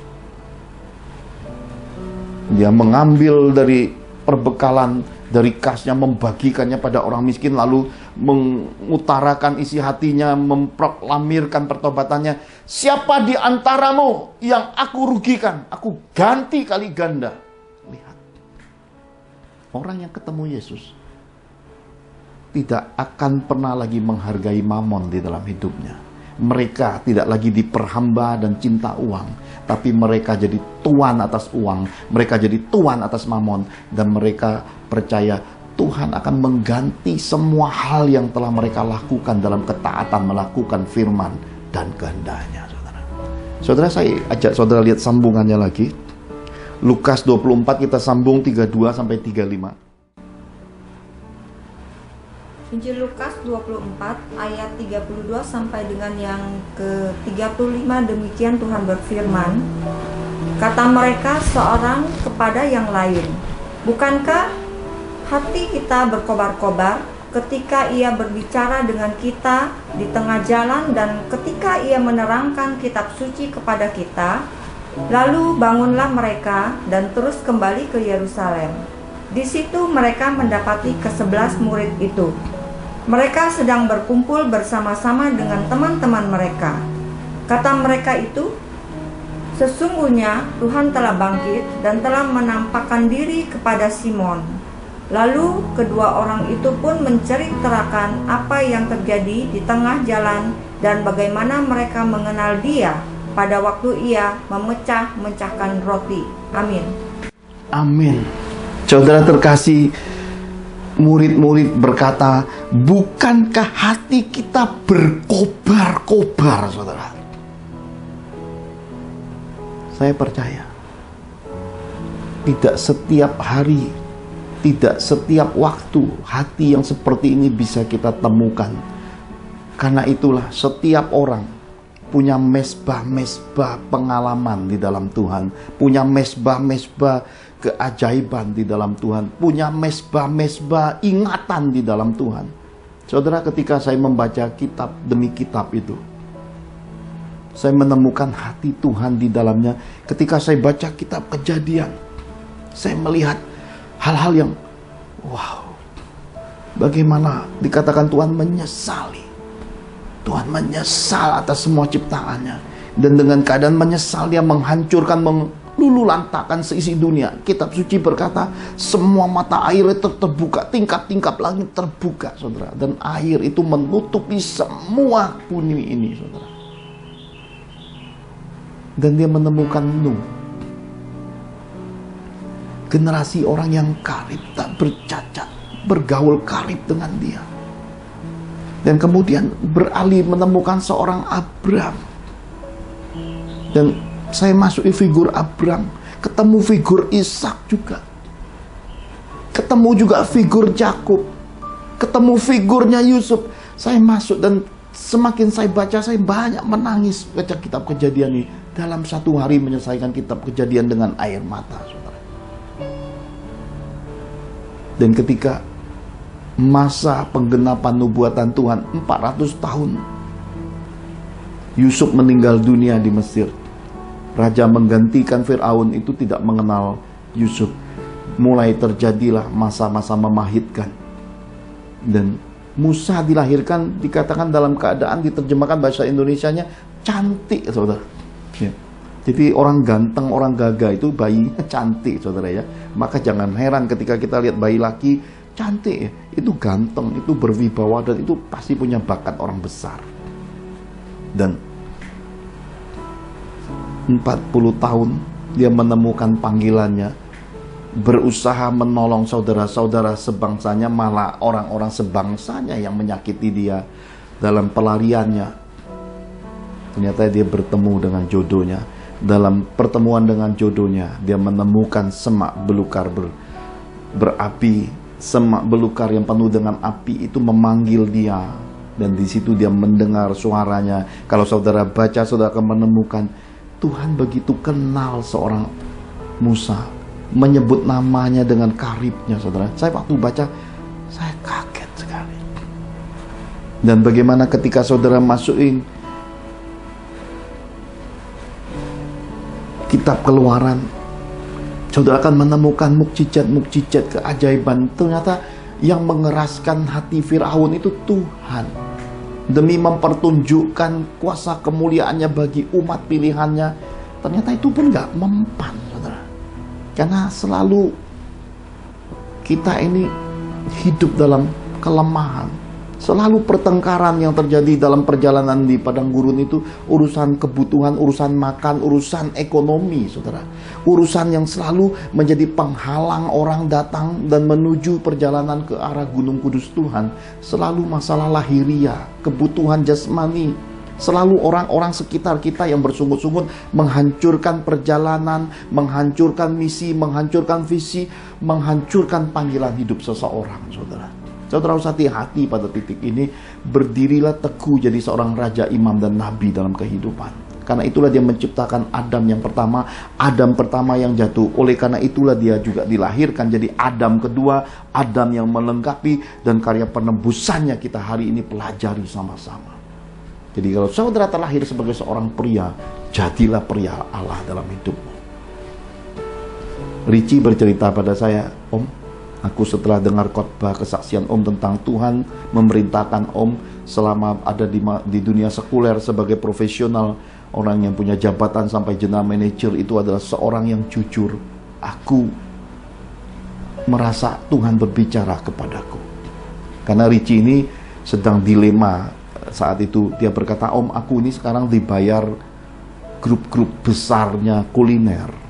dia mengambil dari perbekalan, dari kasnya, membagikannya pada orang miskin, lalu mengutarakan isi hatinya, memproklamirkan pertobatannya. Siapa di antaramu yang aku rugikan, aku ganti kali ganda. Lihat, orang yang ketemu Yesus tidak akan pernah lagi menghargai mamon di dalam hidupnya. Mereka tidak lagi diperhamba dan cinta uang, tapi mereka jadi tuan atas uang, mereka jadi tuan atas mamon, dan mereka percaya Tuhan akan mengganti semua hal yang telah mereka lakukan dalam ketaatan melakukan firman dan kehendaknya. Saudara, saya ajak saudara lihat sambungannya lagi. Lukas 24, kita sambung 32 sampai 35. Injil Lukas 24 ayat 32 sampai dengan yang ke-35, demikian Tuhan berfirman. Kata mereka seorang kepada yang lain, bukankah hati kita berkobar-kobar ketika ia berbicara dengan kita di tengah jalan dan ketika ia menerangkan kitab suci kepada kita? Lalu bangunlah mereka dan terus kembali ke Yerusalem. Di situ mereka mendapati ke-11 murid itu. Mereka sedang berkumpul bersama-sama dengan teman-teman mereka. Kata mereka itu, "Sesungguhnya Tuhan telah bangkit dan telah menampakkan diri kepada Simon." Lalu kedua orang itu pun menceritakan apa yang terjadi di tengah jalan dan bagaimana mereka mengenal Dia pada waktu Ia memecah-mecahkan roti. Amin. Amin. Saudara terkasih, murid-murid berkata, bukankah hati kita berkobar-kobar, saudara? Saya percaya, tidak setiap hari, tidak setiap waktu hati yang seperti ini bisa kita temukan. Karena itulah setiap orang punya mesbah-mesbah pengalaman di dalam Tuhan, punya mesbah-mesbah keajaiban di dalam Tuhan, punya mesbah-mesbah ingatan di dalam Tuhan. Saudara, ketika saya membaca kitab demi kitab itu, saya menemukan hati Tuhan di dalamnya. Ketika saya baca kitab Kejadian, saya melihat hal-hal yang wow. Bagaimana dikatakan Tuhan menyesali. Tuhan menyesal atas semua ciptaannya. Dan dengan keadaan menyesal, Dia menghancurkan, melululantakkan seisi dunia. Kitab suci berkata, semua mata air itu terbuka, tingkap-tingkap langit terbuka, saudara. Dan air itu menutupi semua bumi ini, saudara. Dan Dia menemukan Nuh, generasi orang yang karib, tak bercacat, bergaul karib dengan Dia. Dan kemudian beralih menemukan seorang Abram. Dan saya masuk di figur Abram, ketemu figur Ishak juga, ketemu juga figur Yakub, ketemu figurnya Yusuf. Saya masuk dan semakin saya baca, saya banyak menangis baca kitab Kejadian ini. Dalam satu hari menyelesaikan kitab Kejadian dengan air mata, saudara. Dan ketika masa penggenapan nubuatan Tuhan 400 tahun, Yusuf meninggal dunia di Mesir. Raja menggantikan Firaun itu tidak mengenal Yusuf. Mulai terjadilah masa-masa memahitkan. Dan Musa dilahirkan, dikatakan dalam keadaan, diterjemahkan bahasa Indonesianya cantik, saudara. Ya. Jadi orang ganteng, orang gagah itu bayinya cantik, saudara ya. Maka jangan heran ketika kita lihat bayi laki cantik, ya. Itu ganteng, itu berwibawa, dan itu pasti punya bakat orang besar. Dan 40 tahun dia menemukan panggilannya, berusaha menolong saudara-saudara sebangsanya, malah orang-orang sebangsanya yang menyakiti dia dalam pelariannya. Ternyata dia bertemu dengan jodohnya. Dalam pertemuan dengan jodohnya, dia menemukan semak belukar berapi. Semak belukar yang penuh dengan api itu memanggil dia. Dan di situ dia mendengar suaranya. Kalau saudara baca, saudara akan menemukan Tuhan begitu kenal seorang Musa, menyebut namanya dengan karibnya, saudara. Saya waktu baca, saya kaget sekali. Dan bagaimana ketika saudara masukin kitab Keluaran, saudara akan menemukan mukjizat-mukjizat keajaiban. Ternyata yang mengeraskan hati Firaun itu Tuhan, demi mempertunjukkan kuasa kemuliaannya bagi umat pilihannya. Ternyata itu pun gak mempan, saudara. Karena selalu kita ini hidup dalam kelemahan. Selalu pertengkaran yang terjadi dalam perjalanan di padang gurun itu urusan kebutuhan, urusan makan, urusan ekonomi, saudara. Urusan yang selalu menjadi penghalang orang datang dan menuju perjalanan ke arah Gunung Kudus Tuhan. Selalu masalah lahiriah, kebutuhan jasmani. Selalu orang-orang sekitar kita yang bersungut-sungut menghancurkan perjalanan, menghancurkan misi, menghancurkan visi, menghancurkan panggilan hidup seseorang, saudara. Saudara harus hati-hati pada titik ini. Berdirilah teguh jadi seorang raja, imam, dan nabi dalam kehidupan. Karena itulah dia menciptakan Adam yang pertama, Adam pertama yang jatuh. Oleh karena itulah dia juga dilahirkan jadi Adam kedua, Adam yang melengkapi, dan karya penebusannya kita hari ini pelajari sama-sama. Jadi kalau saudara terlahir sebagai seorang pria, jadilah pria Allah dalam hidupmu. Richie bercerita pada saya, Om, Aku setelah dengar khotbah kesaksian Om tentang Tuhan memerintahkan Om selama ada di dunia sekuler sebagai profesional, orang yang punya jabatan sampai general manager itu adalah seorang yang jujur. Aku merasa Tuhan berbicara kepadaku. Karena Richie ini sedang dilema saat itu. Dia berkata, Om, aku ini sekarang dibayar grup-grup besarnya kuliner.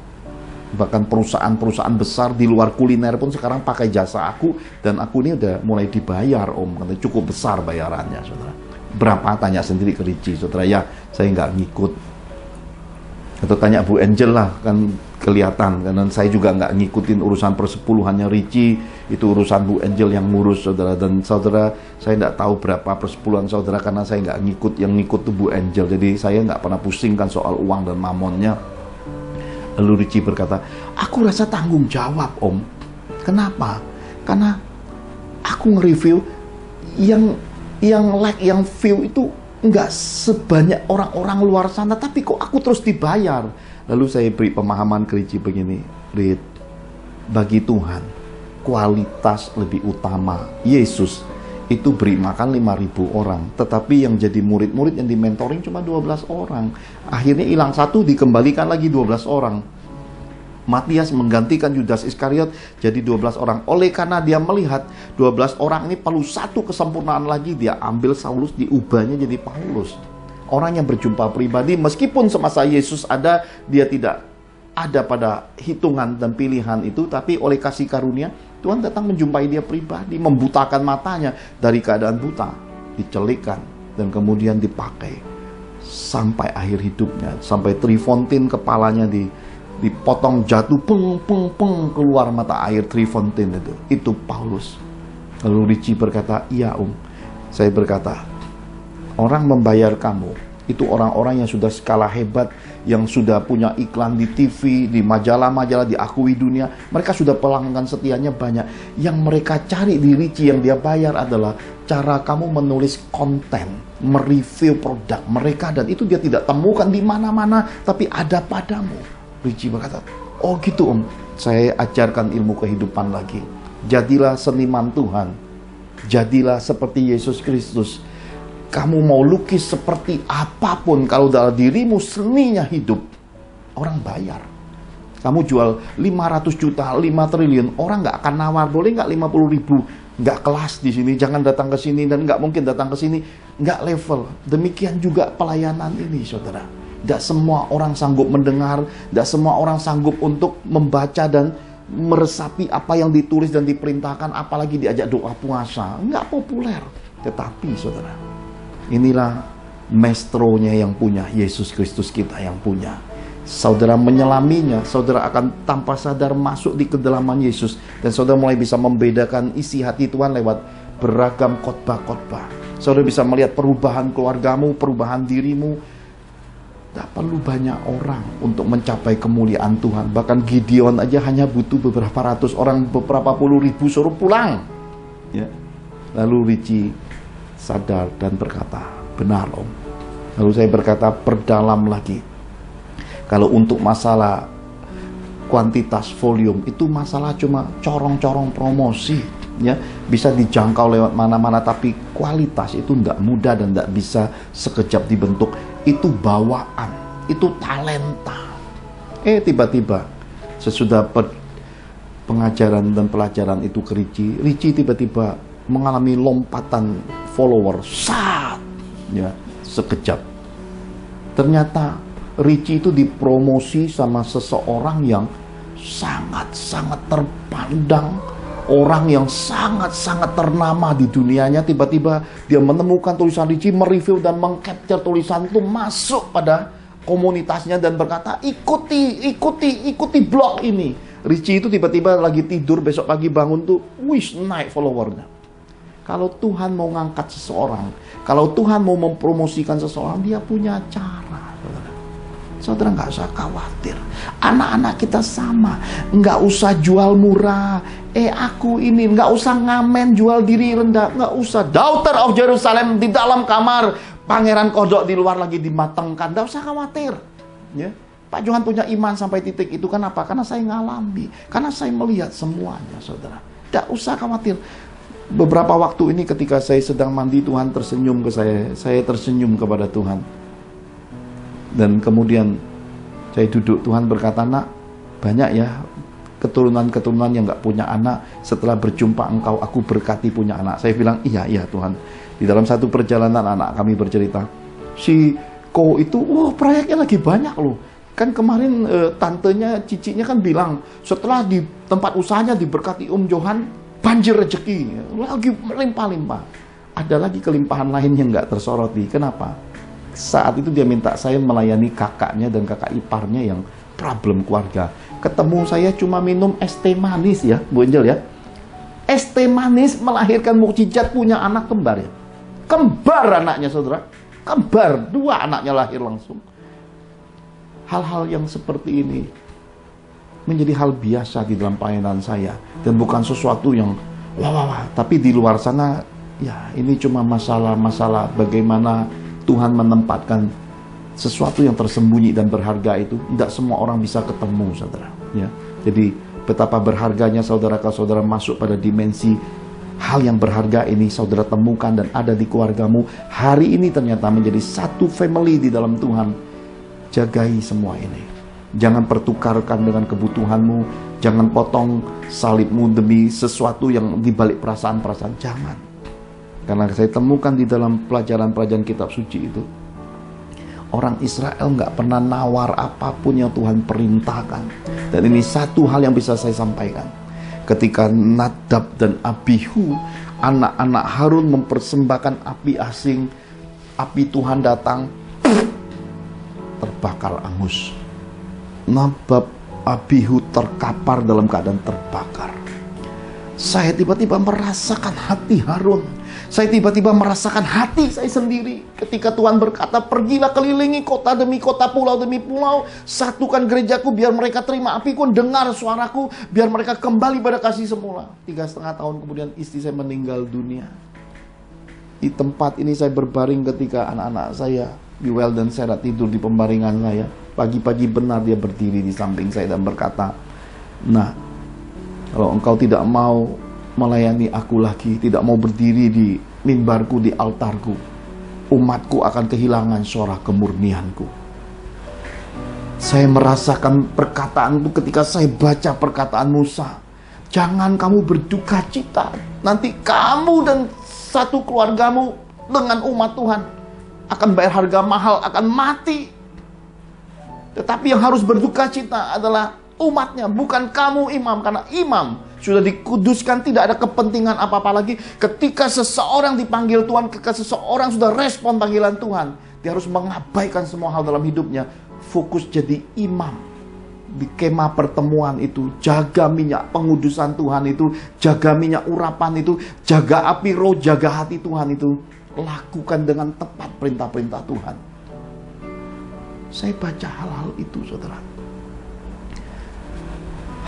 Bahkan perusahaan-perusahaan besar di luar kuliner pun sekarang pakai jasa aku. Dan aku ini udah mulai dibayar, Om. Karena cukup besar bayarannya, saudara. Berapa? Tanya sendiri ke Richie, saudara. Ya, saya nggak ngikut. Atau tanya Bu Angel lah, kan kelihatan. Karena saya juga nggak ngikutin urusan persepuluhannya Richie. Itu urusan Bu Angel yang ngurus, saudara. Dan saudara, saya nggak tahu berapa persepuluhan saudara karena saya nggak ngikut. Yang ngikut tuh Bu Angel. Jadi saya nggak pernah pusingkan soal uang dan mamonnya. Lalu Richie berkata, aku rasa tanggung jawab, Om. Kenapa? Karena aku nge-review yang like, yang view itu nggak sebanyak orang-orang luar sana, tapi kok aku terus dibayar. Lalu saya beri pemahaman ke Richie begini, Rit, bagi Tuhan kualitas lebih utama. Yesus itu beri makan 5.000 orang, tetapi yang jadi murid-murid yang di-mentoring cuma 12 orang. Akhirnya hilang satu, dikembalikan lagi 12 orang. Matias menggantikan Yudas Iskariot jadi 12 orang. Oleh karena dia melihat 12 orang ini perlu satu kesempurnaan lagi, dia ambil Saulus, diubahnya jadi Paulus. Orang yang berjumpa pribadi, meskipun semasa Yesus ada, dia tidak ada pada hitungan dan pilihan itu, tapi oleh kasih karunia Tuhan datang menjumpai dia pribadi, membutakan matanya dari keadaan buta, dicelikkan dan kemudian dipakai sampai akhir hidupnya, sampai Trifontin kepalanya dipotong jatuh, peng keluar mata air Trifontin itu Paulus. Lalu Richie berkata, iya Om. Saya berkata, orang membayar kamu itu orang-orang yang sudah skala hebat, yang sudah punya iklan di TV, di majalah-majalah, diakui dunia. Mereka sudah pelanggan setianya banyak. Yang mereka cari di Richie yang dia bayar adalah cara kamu menulis konten, mereview produk mereka, dan itu dia tidak temukan di mana-mana, tapi ada padamu. Richie berkata, oh gitu Om, saya ajarkan ilmu kehidupan lagi. Jadilah seniman Tuhan, jadilah seperti Yesus Kristus. Kamu mau lukis seperti apapun, kalau dalam dirimu seninya hidup, orang bayar. Kamu jual 500 juta, 5 triliun, orang nggak akan nawar. Boleh nggak 50 ribu? Nggak kelas di sini, jangan datang ke sini, dan nggak mungkin datang ke sini. Nggak level. Demikian juga pelayanan ini, saudara. Nggak semua orang sanggup mendengar, nggak semua orang sanggup untuk membaca dan meresapi apa yang ditulis dan diperintahkan, apalagi diajak doa puasa. Nggak populer. Tetapi, saudara, inilah maestronya yang punya, Yesus Kristus kita yang punya. Saudara menyelaminya, saudara akan tanpa sadar masuk di kedalaman Yesus. Dan saudara mulai bisa membedakan isi hati Tuhan lewat beragam khotbah-khotbah. Saudara bisa melihat perubahan keluargamu, perubahan dirimu. Tak perlu banyak orang untuk mencapai kemuliaan Tuhan. Bahkan Gideon aja hanya butuh beberapa ratus orang, beberapa puluh ribu suruh pulang. Ya. Lalu Richie sadar dan berkata, benar Om. Lalu saya berkata, perdalam lagi. Kalau untuk masalah kuantitas volume, itu masalah cuma corong-corong promosi, ya, bisa dijangkau lewat mana-mana, tapi kualitas itu tidak mudah dan tidak bisa sekejap dibentuk. Itu bawaan, itu talenta. Tiba-tiba sesudah pengajaran dan pelajaran itu ke Richie tiba-tiba mengalami lompatan follower, ya, sekejap. Ternyata Richie itu dipromosi sama seseorang yang sangat-sangat terpandang, orang yang sangat-sangat ternama di dunianya. Tiba-tiba dia menemukan tulisan Richie, mereview dan mengcapture tulisan itu, masuk pada komunitasnya dan berkata, ikuti blog ini. Richie itu tiba-tiba lagi tidur, besok pagi bangun tuh, naik followernya. Kalau Tuhan mau ngangkat seseorang, kalau Tuhan mau mempromosikan seseorang, dia punya cara. Saudara nggak usah khawatir. Anak-anak kita sama, nggak usah jual murah. Aku ini nggak usah ngamen jual diri rendah, nggak usah. Daughter of Jerusalem di dalam kamar, pangeran kodok di luar lagi dimatangkan. Nggak usah khawatir. Ya, Pak Johan punya iman sampai titik itu. Kenapa? Karena saya ngalami, karena saya melihat semuanya, saudara. Tidak usah khawatir. Beberapa waktu ini ketika saya sedang mandi, Tuhan tersenyum ke saya tersenyum kepada Tuhan. Dan kemudian saya duduk, Tuhan berkata, nak, banyak ya keturunan-keturunan yang gak punya anak, setelah berjumpa engkau, aku berkati punya anak. Saya bilang, iya Tuhan. Di dalam satu perjalanan anak kami bercerita, si Ko itu, proyeknya lagi banyak loh. Kan kemarin tantenya, cicinya kan bilang, setelah di tempat usahanya diberkati Johan, banjir rezeki, lagi melimpah-limpah. Ada lagi kelimpahan lain yang nggak tersoroti. Kenapa? Saat itu dia minta saya melayani kakaknya dan kakak iparnya yang problem keluarga. Ketemu saya cuma minum es teh manis ya, Bu Angel ya. Es teh manis melahirkan mukjizat, punya anak kembar ya. Kembar anaknya, saudara. Kembar, 2 anaknya lahir langsung. Hal-hal yang seperti ini menjadi hal biasa di dalam pelayanan saya, dan bukan sesuatu yang wah. Tapi di luar sana, ya ini cuma masalah-masalah bagaimana Tuhan menempatkan sesuatu yang tersembunyi dan berharga itu. Tidak semua orang bisa ketemu, saudara. Ya, jadi betapa berharganya saudara kalau saudara masuk pada dimensi hal yang berharga ini, saudara temukan dan ada di keluargamu. Hari ini ternyata menjadi satu family di dalam Tuhan. Jagai semua ini. Jangan pertukarkan dengan kebutuhanmu. Jangan potong salibmu demi sesuatu yang dibalik perasaan-perasaan. Jangan. Karena saya temukan di dalam pelajaran-pelajaran kitab suci itu, orang Israel nggak pernah nawar apapun yang Tuhan perintahkan. Dan ini satu hal yang bisa saya sampaikan. Ketika Nadab dan Abihu, anak-anak Harun mempersembahkan api asing, api Tuhan datang, terbakar angus. Nadab, Abihu terkapar dalam keadaan terbakar. Saya tiba-tiba merasakan hati Harun. Saya tiba-tiba merasakan hati saya sendiri ketika Tuhan berkata, pergilah kelilingi kota demi kota, pulau demi pulau, satukan gerejaku biar mereka terima apiku, dengar suaraku, biar mereka kembali pada kasih semula. 3,5 tahun kemudian istri saya meninggal dunia. Di tempat ini saya berbaring ketika anak-anak saya, Yuel dan Sarah, tidur di pembaringan saya. Pagi-pagi benar dia berdiri di samping saya dan berkata, nah, kalau engkau tidak mau melayani aku lagi, tidak mau berdiri di mimbarku, di altarku, umatku akan kehilangan suara kemurnianku. Saya merasakan perkataan itu ketika saya baca perkataan Musa. Jangan kamu berduka cita, nanti kamu dan satu keluargamu dengan umat Tuhan akan bayar harga mahal, akan mati. Tetapi yang harus berduka cita adalah umatnya, bukan kamu imam. Karena imam sudah dikuduskan, tidak ada kepentingan apa-apa lagi. Ketika seseorang dipanggil Tuhan, ketika seseorang sudah respon panggilan Tuhan, dia harus mengabaikan semua hal dalam hidupnya. Fokus jadi imam. Di kemah pertemuan itu, jaga minyak pengudusan Tuhan itu, jaga minyak urapan itu, jaga api roh, jaga hati Tuhan itu. Lakukan dengan tepat perintah-perintah Tuhan. Saya baca hal-hal itu, saudara.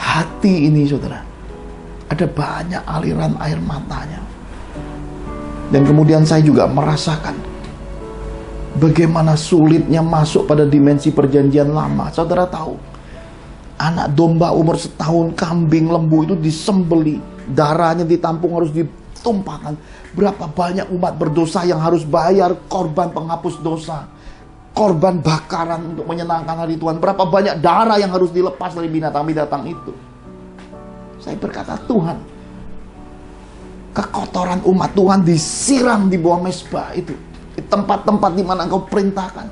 Hati ini, saudara, ada banyak aliran air matanya. Dan kemudian saya juga merasakan bagaimana sulitnya masuk pada dimensi perjanjian lama. Saudara tahu, anak domba umur 1 tahun, kambing, lembu itu disembeli, darahnya ditampung, harus ditumpahkan. Berapa banyak umat berdosa yang harus bayar korban penghapus dosa, korban bakaran untuk menyenangkan hari Tuhan. Berapa banyak darah yang harus dilepas dari binatang-binatang itu. Saya berkata, Tuhan, kekotoran umat Tuhan disiram di bawah mezbah itu, di tempat-tempat di mana Engkau perintahkan.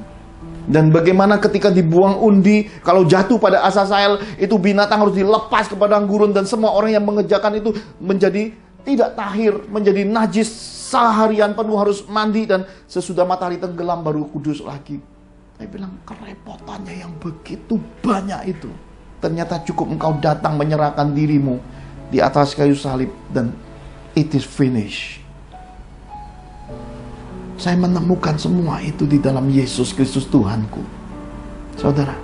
Dan bagaimana ketika dibuang undi, kalau jatuh pada Asasael, itu binatang harus dilepas ke padang gurun, dan semua orang yang mengerjakan itu menjadi tidak tahir, menjadi najis, seharian penuh harus mandi, dan sesudah matahari tenggelam baru kudus lagi. Saya bilang, kerepotannya yang begitu banyak itu, ternyata cukup engkau datang menyerahkan dirimu di atas kayu salib dan it is finished. Saya menemukan semua itu di dalam Yesus Kristus Tuhanku. Saudara,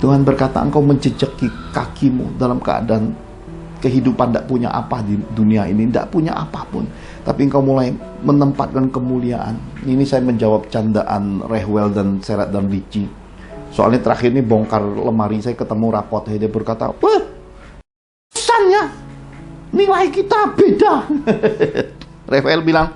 Tuhan berkata, engkau menjejaki kakimu dalam keadaan kehidupan tidak punya apa di dunia ini, tidak punya apapun, tapi engkau mulai menempatkan kemuliaan. Ini saya menjawab candaan Rehwel dan Serat dan Ricci. Soalnya terakhir ini bongkar lemari, saya ketemu rapot, dia berkata, wah, pesannya nilai kita beda. Rafael bilang,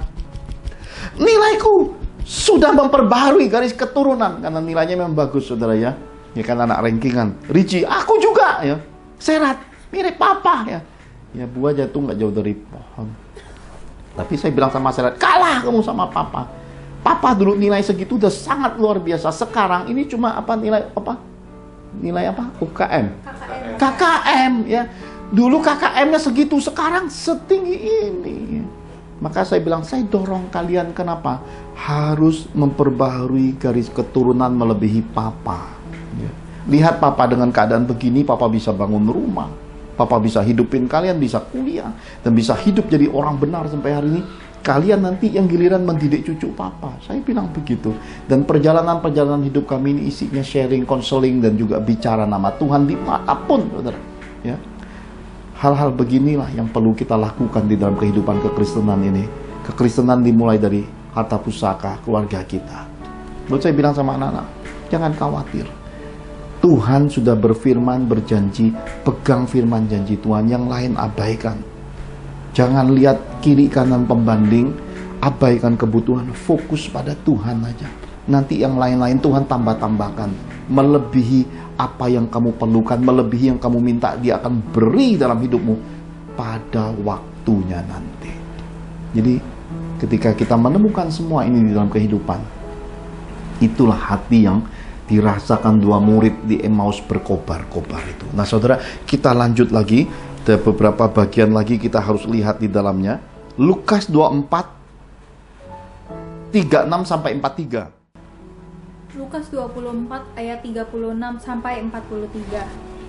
nilaiku sudah memperbaharui garis keturunan. Karena nilainya memang bagus, saudara ya. Ya kan anak rankingan. Richie, aku juga ya. Serat, mirip papa ya. Ya buah jatuh nggak jauh dari pohon. Tapi saya bilang sama Serat, kalah kamu sama papa. Papa dulu nilai segitu udah sangat luar biasa. Sekarang ini cuma apa nilai apa? Nilai apa? UKM. KKM ya. Dulu KKM-nya segitu, sekarang setinggi ini. Maka saya bilang, saya dorong kalian kenapa? Harus memperbaharui garis keturunan melebihi papa. Ya. Lihat papa dengan keadaan begini, papa bisa bangun rumah. Papa bisa hidupin kalian, bisa kuliah. Dan bisa hidup jadi orang benar sampai hari ini. Kalian nanti yang giliran mendidik cucu papa. Saya bilang begitu. Dan perjalanan-perjalanan hidup kami ini isinya sharing, counseling, dan juga bicara nama Tuhan dimanapun, saudara. Ya. Hal-hal beginilah yang perlu kita lakukan di dalam kehidupan kekristenan ini. Kekristenan dimulai dari harta pusaka keluarga kita. Lalu saya bilang sama anak-anak, jangan khawatir. Tuhan sudah berfirman, berjanji, pegang firman janji Tuhan, yang lain abaikan. Jangan lihat kiri kanan pembanding, abaikan kebutuhan, fokus pada Tuhan aja. Nanti yang lain-lain Tuhan tambah-tambahkan, melebihi apa yang kamu perlukan, melebihi yang kamu minta, Dia akan beri dalam hidupmu pada waktunya nanti. Jadi ketika kita menemukan semua ini di dalam kehidupan, itulah hati yang dirasakan dua murid di Emmaus berkobar-kobar itu. Nah saudara, kita lanjut lagi. Ada beberapa bagian lagi kita harus lihat di dalamnya. Lukas 24 36 sampai 43. Lukas 24 ayat 36 sampai 43.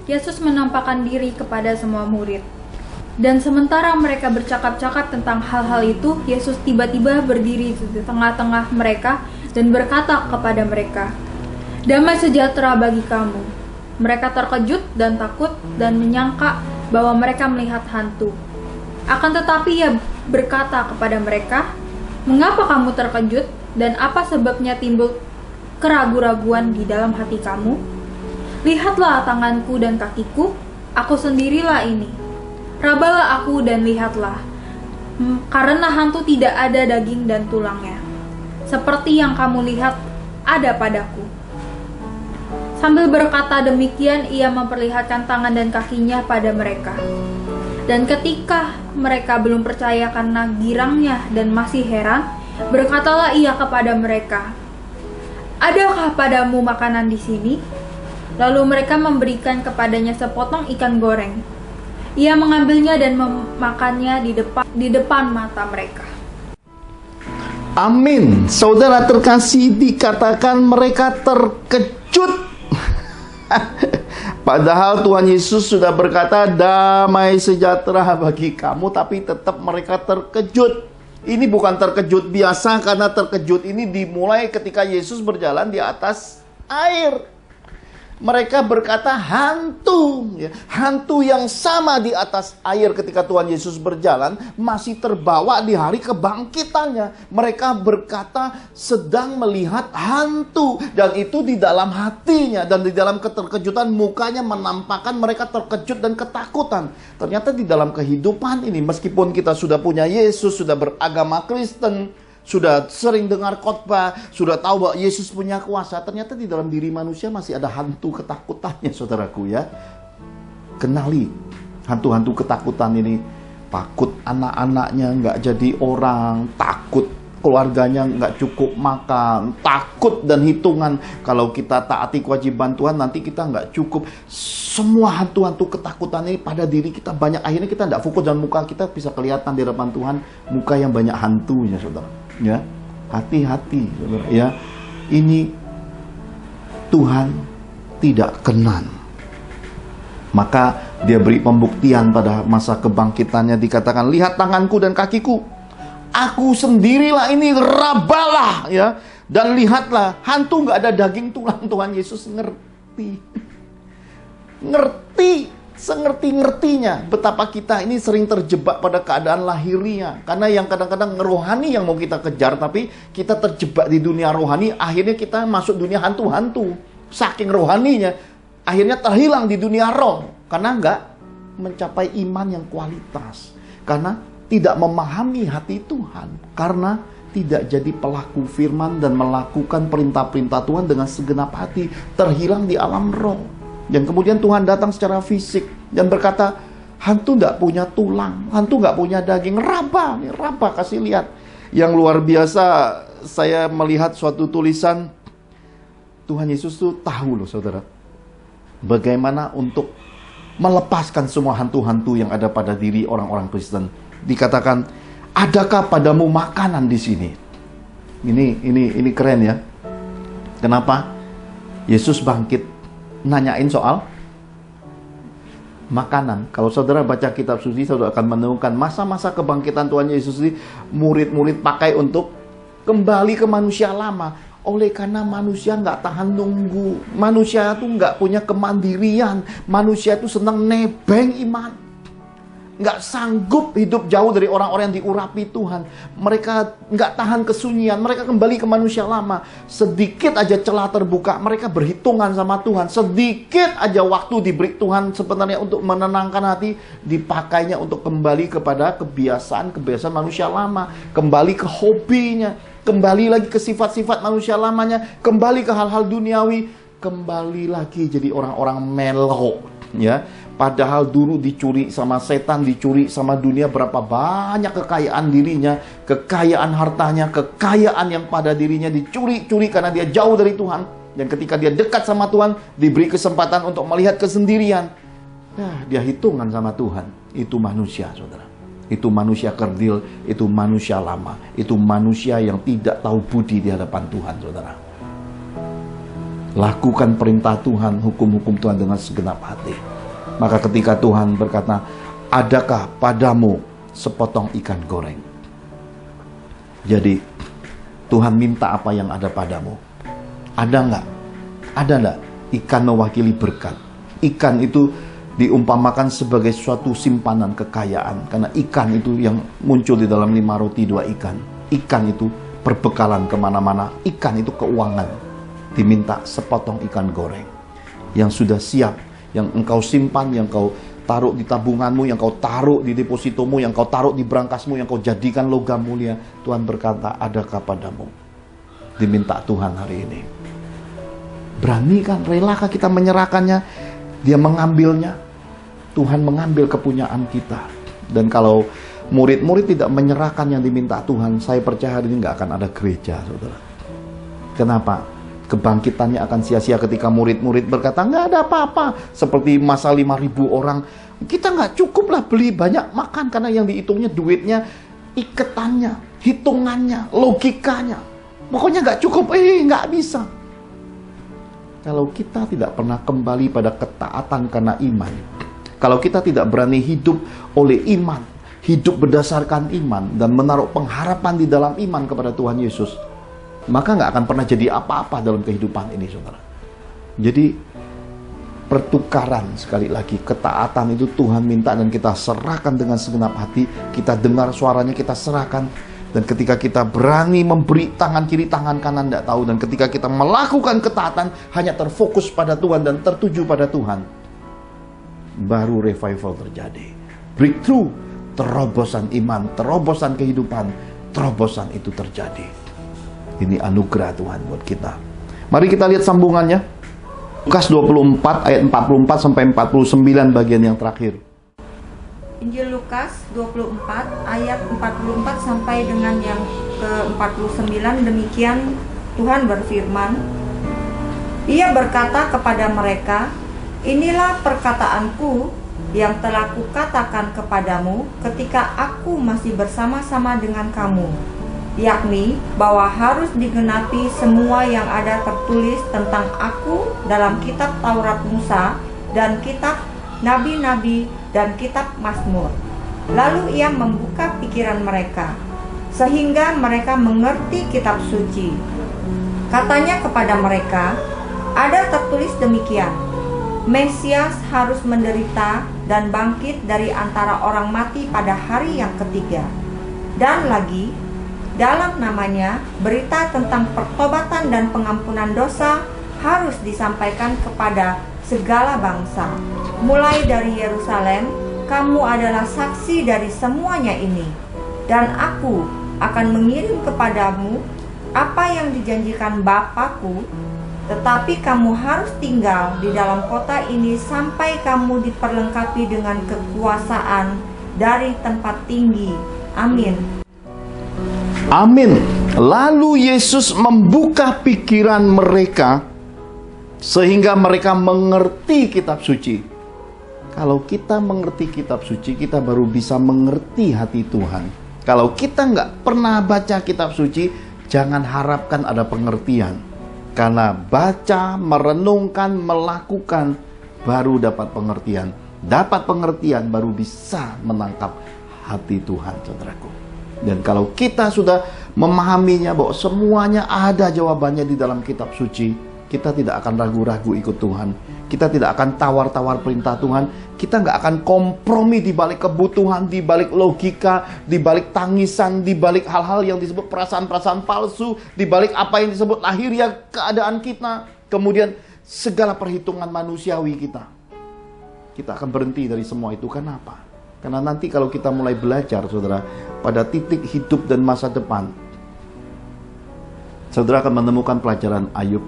Yesus menampakkan diri kepada semua murid. Dan sementara mereka bercakap-cakap tentang hal-hal itu, Yesus tiba-tiba berdiri di tengah-tengah mereka dan berkata kepada mereka, "Damai sejahtera bagi kamu." Mereka terkejut dan takut dan menyangka bahwa mereka melihat hantu. Akan tetapi Ia berkata kepada mereka, "Mengapa kamu terkejut dan apa sebabnya timbul keraguan-raguan di dalam hati kamu? Lihatlah tanganku dan kakiku, aku sendirilah ini. Rabalah aku dan lihatlah, karena hantu tidak ada daging dan tulangnya, seperti yang kamu lihat ada padaku." Sambil berkata demikian, Ia memperlihatkan tangan dan kakinya pada mereka. Dan ketika mereka belum percaya karena girangnya dan masih heran, berkatalah Ia kepada mereka, "Adakah padamu makanan di sini?" Lalu mereka memberikan kepadanya sepotong ikan goreng. Ia mengambilnya dan memakannya di depan mata mereka. Amin. Saudara terkasih, dikatakan mereka terkejut. Padahal Tuhan Yesus sudah berkata damai sejahtera bagi kamu, tapi tetap mereka terkejut. Ini bukan terkejut biasa, karena terkejut ini dimulai ketika Yesus berjalan di atas air. Mereka berkata hantu, ya. Hantu yang sama di atas air ketika Tuhan Yesus berjalan masih terbawa di hari kebangkitannya. Mereka berkata sedang melihat hantu, dan itu di dalam hatinya, dan di dalam keterkejutan mukanya menampakkan mereka terkejut dan ketakutan. Ternyata di dalam kehidupan ini, meskipun kita sudah punya Yesus, sudah beragama Kristen, sudah sering dengar khotbah, sudah tahu bahwa Yesus punya kuasa, ternyata di dalam diri manusia masih ada hantu ketakutannya, saudaraku ya. Kenali hantu-hantu ketakutan ini. Takut anak-anaknya nggak jadi orang, takut keluarganya nggak cukup makan, takut dan hitungan kalau kita taati kewajiban Tuhan nanti kita nggak cukup. Semua hantu-hantu ketakutan ini pada diri kita banyak, akhirnya kita nggak fokus dan muka kita bisa kelihatan di depan Tuhan, muka yang banyak hantunya, saudara. Ya, hati-hati, saudara. Ya, ini Tuhan tidak kenan. Maka Dia beri pembuktian pada masa kebangkitannya, dikatakan, "Lihat tanganku dan kakiku, aku sendirilah ini, rabalah." Ya, dan lihatlah, hantu nggak ada daging tulang. Tuhan Yesus ngerti, ngerti. Sengerti-ngertinya betapa kita ini sering terjebak pada keadaan lahiriah. Karena yang kadang-kadang rohani yang mau kita kejar, tapi kita terjebak di dunia rohani, akhirnya kita masuk dunia hantu-hantu. Saking rohaninya, akhirnya terhilang di dunia roh. Karena nggak mencapai iman yang kualitas. Karena tidak memahami hati Tuhan. Karena tidak jadi pelaku firman dan melakukan perintah-perintah Tuhan dengan segenap hati. Terhilang di alam roh. Dan kemudian Tuhan datang secara fisik dan berkata, hantu gak punya tulang, hantu gak punya daging. Raba kasih lihat. Yang luar biasa, saya melihat suatu tulisan, Tuhan Yesus tuh tahu loh saudara, bagaimana untuk melepaskan semua hantu-hantu yang ada pada diri orang-orang Kristen. Dikatakan, adakah padamu makanan di sini? Ini keren ya. Kenapa? Yesus bangkit nanyain soal makanan. Kalau saudara baca kitab suci, saudara akan menemukan masa-masa kebangkitan Tuhan Yesus ini, murid-murid pakai untuk kembali ke manusia lama. Oleh karena manusia nggak tahan nunggu, manusia itu nggak punya kemandirian, manusia itu senang nebeng iman, nggak sanggup hidup jauh dari orang-orang yang diurapi Tuhan. Mereka nggak tahan kesunyian, mereka kembali ke manusia lama. Sedikit aja celah terbuka, mereka berhitungan sama Tuhan. Sedikit aja waktu diberi Tuhan sebenarnya untuk menenangkan hati, dipakainya untuk kembali kepada kebiasaan manusia lama, kembali ke hobinya, kembali lagi ke sifat-sifat manusia lamanya, kembali ke hal-hal duniawi, kembali lagi jadi orang-orang melo, ya. Padahal dulu dicuri sama setan, dicuri sama dunia, berapa banyak kekayaan dirinya, kekayaan hartanya, kekayaan yang pada dirinya dicuri-curi karena dia jauh dari Tuhan. Dan ketika dia dekat sama Tuhan, diberi kesempatan untuk melihat kesendirian. Nah, dia hitungan sama Tuhan. Itu manusia, saudara. Itu manusia kerdil, itu manusia lama. Itu manusia yang tidak tahu budi di hadapan Tuhan, saudara. Lakukan perintah Tuhan, hukum-hukum Tuhan dengan segenap hati. Maka ketika Tuhan berkata, adakah padamu sepotong ikan goreng? Jadi Tuhan minta apa yang ada padamu. Ada nggak? Ada nggak? Ikan mewakili berkat. Ikan itu diumpamakan sebagai suatu simpanan kekayaan. Karena ikan itu yang muncul di dalam 5 roti 2 ikan. Ikan itu perbekalan kemana-mana. Ikan itu keuangan. Diminta sepotong ikan goreng yang sudah siap, yang engkau simpan, yang kau taruh di tabunganmu, yang kau taruh di depositomu, yang kau taruh di berangkasmu, yang kau jadikan logam mulia. Tuhan berkata, adakah padamu? Diminta Tuhan hari ini. Berani kan, relakah kita menyerahkannya? Dia mengambilnya. Tuhan mengambil kepunyaan kita. Dan kalau murid-murid tidak menyerahkan yang diminta Tuhan, saya percaya hari ini nggak akan ada gereja, saudara. Kenapa? Kebangkitannya akan sia-sia ketika murid-murid berkata, nggak ada apa-apa. Seperti masa 5.000 orang, kita nggak cukup lah beli banyak makan, karena yang dihitungnya duitnya, iketannya, hitungannya, logikanya. Pokoknya nggak cukup, nggak bisa. Kalau kita tidak pernah kembali pada ketaatan karena iman, kalau kita tidak berani hidup oleh iman, hidup berdasarkan iman, dan menaruh pengharapan di dalam iman kepada Tuhan Yesus, maka nggak akan pernah jadi apa-apa dalam kehidupan ini, saudara. Jadi pertukaran, sekali lagi, ketaatan itu Tuhan minta dan kita serahkan dengan segenap hati. Kita dengar suaranya, kita serahkan. Dan ketika kita berani memberi tangan kiri, tangan kanan tidak tahu. Dan ketika kita melakukan ketaatan, hanya terfokus pada Tuhan dan tertuju pada Tuhan, baru revival terjadi. Breakthrough, terobosan iman, terobosan kehidupan, terobosan itu terjadi. Ini anugerah Tuhan buat kita. Mari kita lihat sambungannya. Lukas 24 ayat 44 sampai 49 bagian yang terakhir. Injil Lukas 24 ayat 44 sampai dengan yang ke-49, demikian Tuhan berfirman. Ia berkata kepada mereka, inilah perkataanku yang telah kukatakan kepadamu ketika aku masih bersama-sama dengan kamu, yakni bahwa harus digenapi semua yang ada tertulis tentang aku dalam kitab Taurat Musa dan kitab Nabi-Nabi dan kitab Mazmur. Lalu ia membuka pikiran mereka sehingga mereka mengerti kitab suci. Katanya kepada mereka, ada tertulis demikian, Mesias harus menderita dan bangkit dari antara orang mati pada hari yang ketiga. Dan lagi, dalam namanya berita tentang pertobatan dan pengampunan dosa harus disampaikan kepada segala bangsa, mulai dari Yerusalem kamu adalah saksi dari semuanya ini, dan aku akan mengirim kepadamu apa yang dijanjikan Bapakku, tetapi kamu harus tinggal di dalam kota ini sampai kamu diperlengkapi dengan kekuasaan dari tempat tinggi. Amin. Amin. Lalu Yesus membuka pikiran mereka sehingga mereka mengerti kitab suci. Kalau kita mengerti kitab suci, kita baru bisa mengerti hati Tuhan. Kalau kita nggak pernah baca kitab suci, jangan harapkan ada pengertian. Karena baca, merenungkan, melakukan, baru dapat pengertian. Dapat pengertian, baru bisa menangkap hati Tuhan, saudaraku. Dan kalau kita sudah memahaminya bahwa semuanya ada jawabannya di dalam kitab suci, kita tidak akan ragu-ragu ikut Tuhan. Kita tidak akan tawar-tawar perintah Tuhan. Kita nggak akan kompromi di balik kebutuhan, di balik logika, di balik tangisan, di balik hal-hal yang disebut perasaan-perasaan palsu, di balik apa yang disebut lahiriah keadaan kita, kemudian segala perhitungan manusiawi kita. Kita akan berhenti dari semua itu. Kenapa? Karena nanti kalau kita mulai belajar, saudara, pada titik hidup dan masa depan, saudara akan menemukan pelajaran Ayub.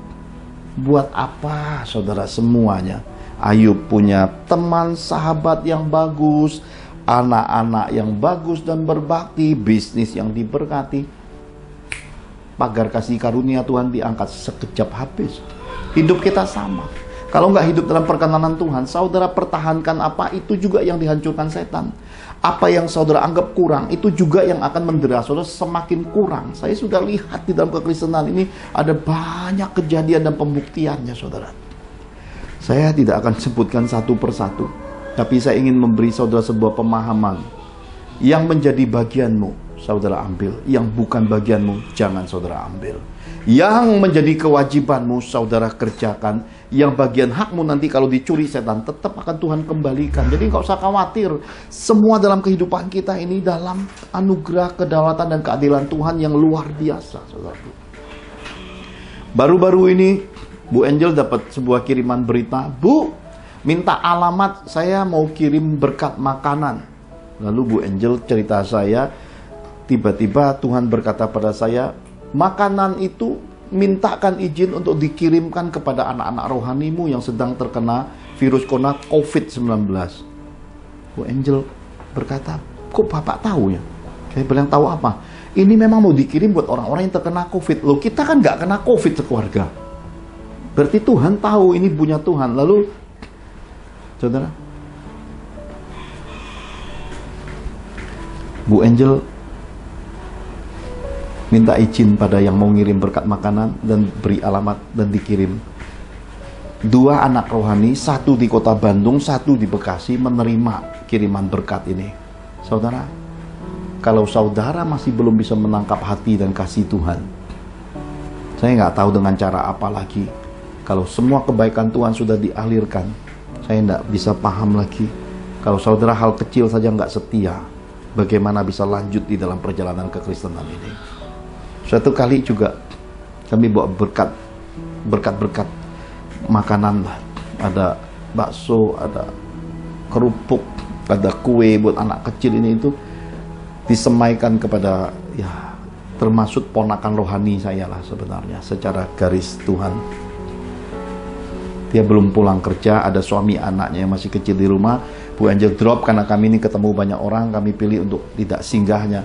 Buat apa, saudara, semuanya? Ayub punya teman, sahabat yang bagus, anak-anak yang bagus dan berbakti, bisnis yang diberkati. Pagar kasih karunia Tuhan diangkat sekejap habis. Hidup kita sama. Kalau nggak hidup dalam perkenanan Tuhan, saudara pertahankan apa, itu juga yang dihancurkan setan. Apa yang saudara anggap kurang, itu juga yang akan mendera saudara semakin kurang. Saya sudah lihat di dalam kekristenan ini ada banyak kejadian dan pembuktiannya, saudara. Saya tidak akan sebutkan satu persatu, tapi saya ingin memberi saudara sebuah pemahaman. Yang menjadi bagianmu, saudara ambil. Yang bukan bagianmu, jangan saudara ambil. Yang menjadi kewajibanmu, saudara kerjakan. Yang bagian hakmu nanti kalau dicuri setan, tetap akan Tuhan kembalikan. Jadi nggak usah khawatir. Semua dalam kehidupan kita ini dalam anugerah, kedaulatan, dan keadilan Tuhan yang luar biasa, saudaraku. Baru-baru ini Bu Angel dapat sebuah kiriman berita, Bu, minta alamat, saya mau kirim berkat makanan. Lalu Bu Angel cerita saya, tiba-tiba Tuhan berkata pada saya, makanan itu mintakan izin untuk dikirimkan kepada anak-anak rohanimu yang sedang terkena virus corona COVID-19. Bu Angel berkata, kok Bapak tahu ya? Saya bilang, tahu apa? Ini memang mau dikirim buat orang-orang yang terkena COVID. Loh, kita kan nggak kena COVID sekeluarga. Berarti Tuhan tahu ini punya Tuhan. Lalu, saudara, Bu Angel minta izin pada yang mau ngirim berkat makanan dan beri alamat dan dikirim. 2 anak rohani, 1 di kota Bandung, 1 di Bekasi menerima kiriman berkat ini. Saudara, kalau saudara masih belum bisa menangkap hati dan kasih Tuhan, saya nggak tahu dengan cara apa lagi. Kalau semua kebaikan Tuhan sudah dialirkan, saya nggak bisa paham lagi. Kalau saudara hal kecil saja nggak setia, bagaimana bisa lanjut di dalam perjalanan kekristenan ini? Suatu kali juga kami bawa berkat makanan lah. Ada bakso, ada kerupuk, ada kue buat anak kecil ini, itu disemaikan kepada, ya, termasuk ponakan rohani saya lah sebenarnya secara garis Tuhan. Dia belum pulang kerja, ada suami anaknya yang masih kecil di rumah. Bu Angel drop karena kami ini ketemu banyak orang, kami pilih untuk tidak singgahnya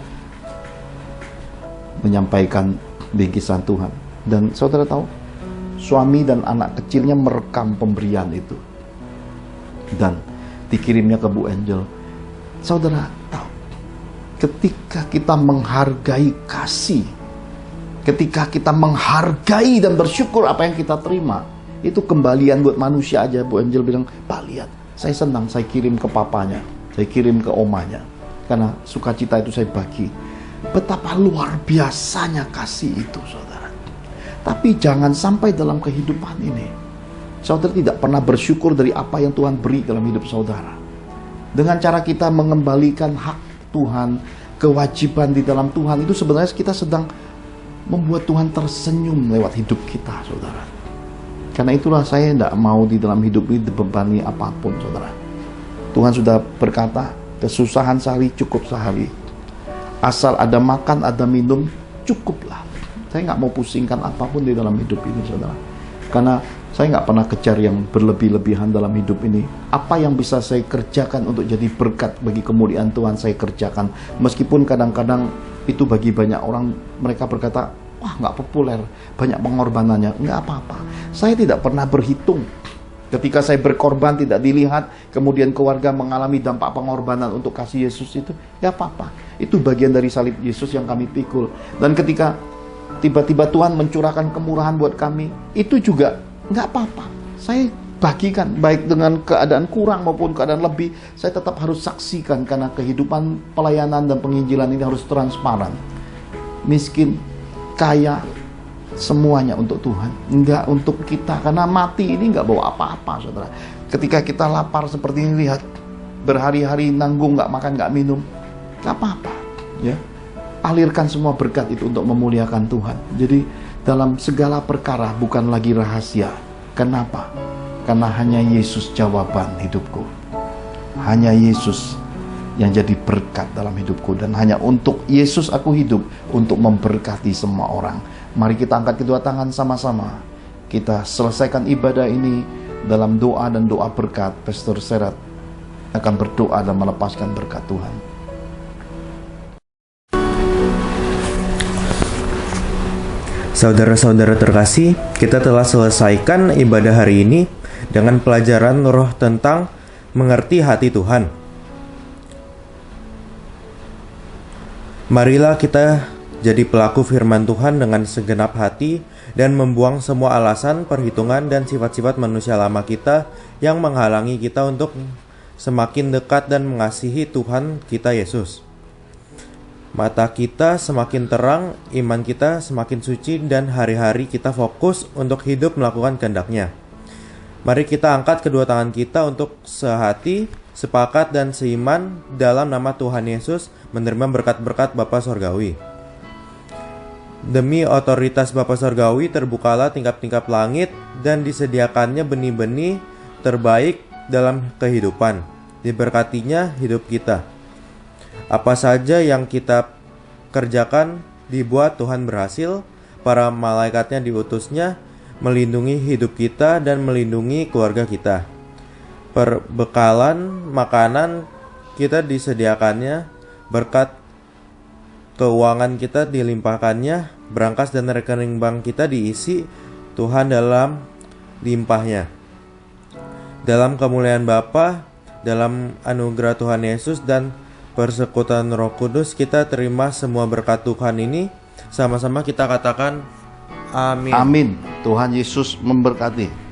menyampaikan bingkisan Tuhan. Dan saudara tahu, suami dan anak kecilnya merekam pemberian itu dan dikirimnya ke Bu Angel. Saudara tahu, ketika kita menghargai kasih, ketika kita menghargai dan bersyukur apa yang kita terima, itu kembalian buat manusia aja. Bu Angel bilang, Pak, lihat, saya senang, saya kirim ke papanya, saya kirim ke omanya, karena sukacita itu saya bagi. Betapa luar biasanya kasih itu, saudara. Tapi jangan sampai dalam kehidupan ini saudara tidak pernah bersyukur dari apa yang Tuhan beri dalam hidup saudara. Dengan cara kita mengembalikan hak Tuhan, kewajiban di dalam Tuhan, itu sebenarnya kita sedang membuat Tuhan tersenyum lewat hidup kita, saudara. Karena itulah saya tidak mau di dalam hidup ini dibebani apapun, saudara. Tuhan sudah berkata, kesusahan sehari cukup sehari. Asal ada makan, ada minum, cukuplah. Saya nggak mau pusingkan apapun di dalam hidup ini, saudara. Karena saya nggak pernah kejar yang berlebih-lebihan dalam hidup ini. Apa yang bisa saya kerjakan untuk jadi berkat bagi kemuliaan Tuhan, saya kerjakan. Meskipun kadang-kadang itu bagi banyak orang, mereka berkata, wah nggak populer, banyak pengorbanannya. Nggak apa-apa. Saya tidak pernah berhitung. Ketika saya berkorban tidak dilihat, kemudian keluarga mengalami dampak pengorbanan untuk kasih Yesus itu, ya apa-apa. Itu bagian dari salib Yesus yang kami pikul. Dan ketika tiba-tiba Tuhan mencurahkan kemurahan buat kami, itu juga nggak apa-apa. Saya bagikan, baik dengan keadaan kurang maupun keadaan lebih, saya tetap harus saksikan, karena kehidupan pelayanan dan penginjilan ini harus transparan. Miskin, kaya, semuanya untuk Tuhan, enggak untuk kita. Karena mati ini enggak bawa apa-apa, saudara. Ketika kita lapar seperti ini, lihat, berhari-hari nanggung, enggak makan, enggak minum, enggak apa-apa, ya. Alirkan semua berkat itu untuk memuliakan Tuhan. Jadi dalam segala perkara bukan lagi rahasia. Kenapa? Karena hanya Yesus jawaban hidupku. Hanya Yesus yang jadi berkat dalam hidupku, dan hanya untuk Yesus aku hidup, untuk memberkati semua orang. Mari kita angkat kedua tangan sama-sama. Kita selesaikan ibadah ini dalam doa dan doa berkat. Pastor Serat akan berdoa dan melepaskan berkat Tuhan. Saudara-saudara terkasih, kita telah selesaikan ibadah hari ini dengan pelajaran roh tentang mengerti hati Tuhan. Marilah kita jadi pelaku firman Tuhan dengan segenap hati dan membuang semua alasan, perhitungan, dan sifat-sifat manusia lama kita yang menghalangi kita untuk semakin dekat dan mengasihi Tuhan kita Yesus. Mata kita semakin terang, iman kita semakin suci, dan hari-hari kita fokus untuk hidup melakukan kehendak-Nya. Mari kita angkat kedua tangan kita untuk sehati, sepakat, dan seiman dalam nama Tuhan Yesus menerima berkat-berkat Bapa Sorgawi. Demi otoritas Bapa Sorgawi terbukalah tingkap-tingkap langit dan disediakannya benih-benih terbaik dalam kehidupan. Diberkatinya hidup kita. Apa saja yang kita kerjakan dibuat Tuhan berhasil, para malaikatnya diutusnya melindungi hidup kita dan melindungi keluarga kita. Perbekalan makanan kita disediakannya, berkat keuangan kita dilimpahkannya, brankas dan rekening bank kita diisi Tuhan dalam limpahnya. Dalam kemuliaan Bapa, dalam anugerah Tuhan Yesus dan persekutuan Roh Kudus, kita terima semua berkat Tuhan ini. Sama-sama kita katakan amin. Amin. Tuhan Yesus memberkati.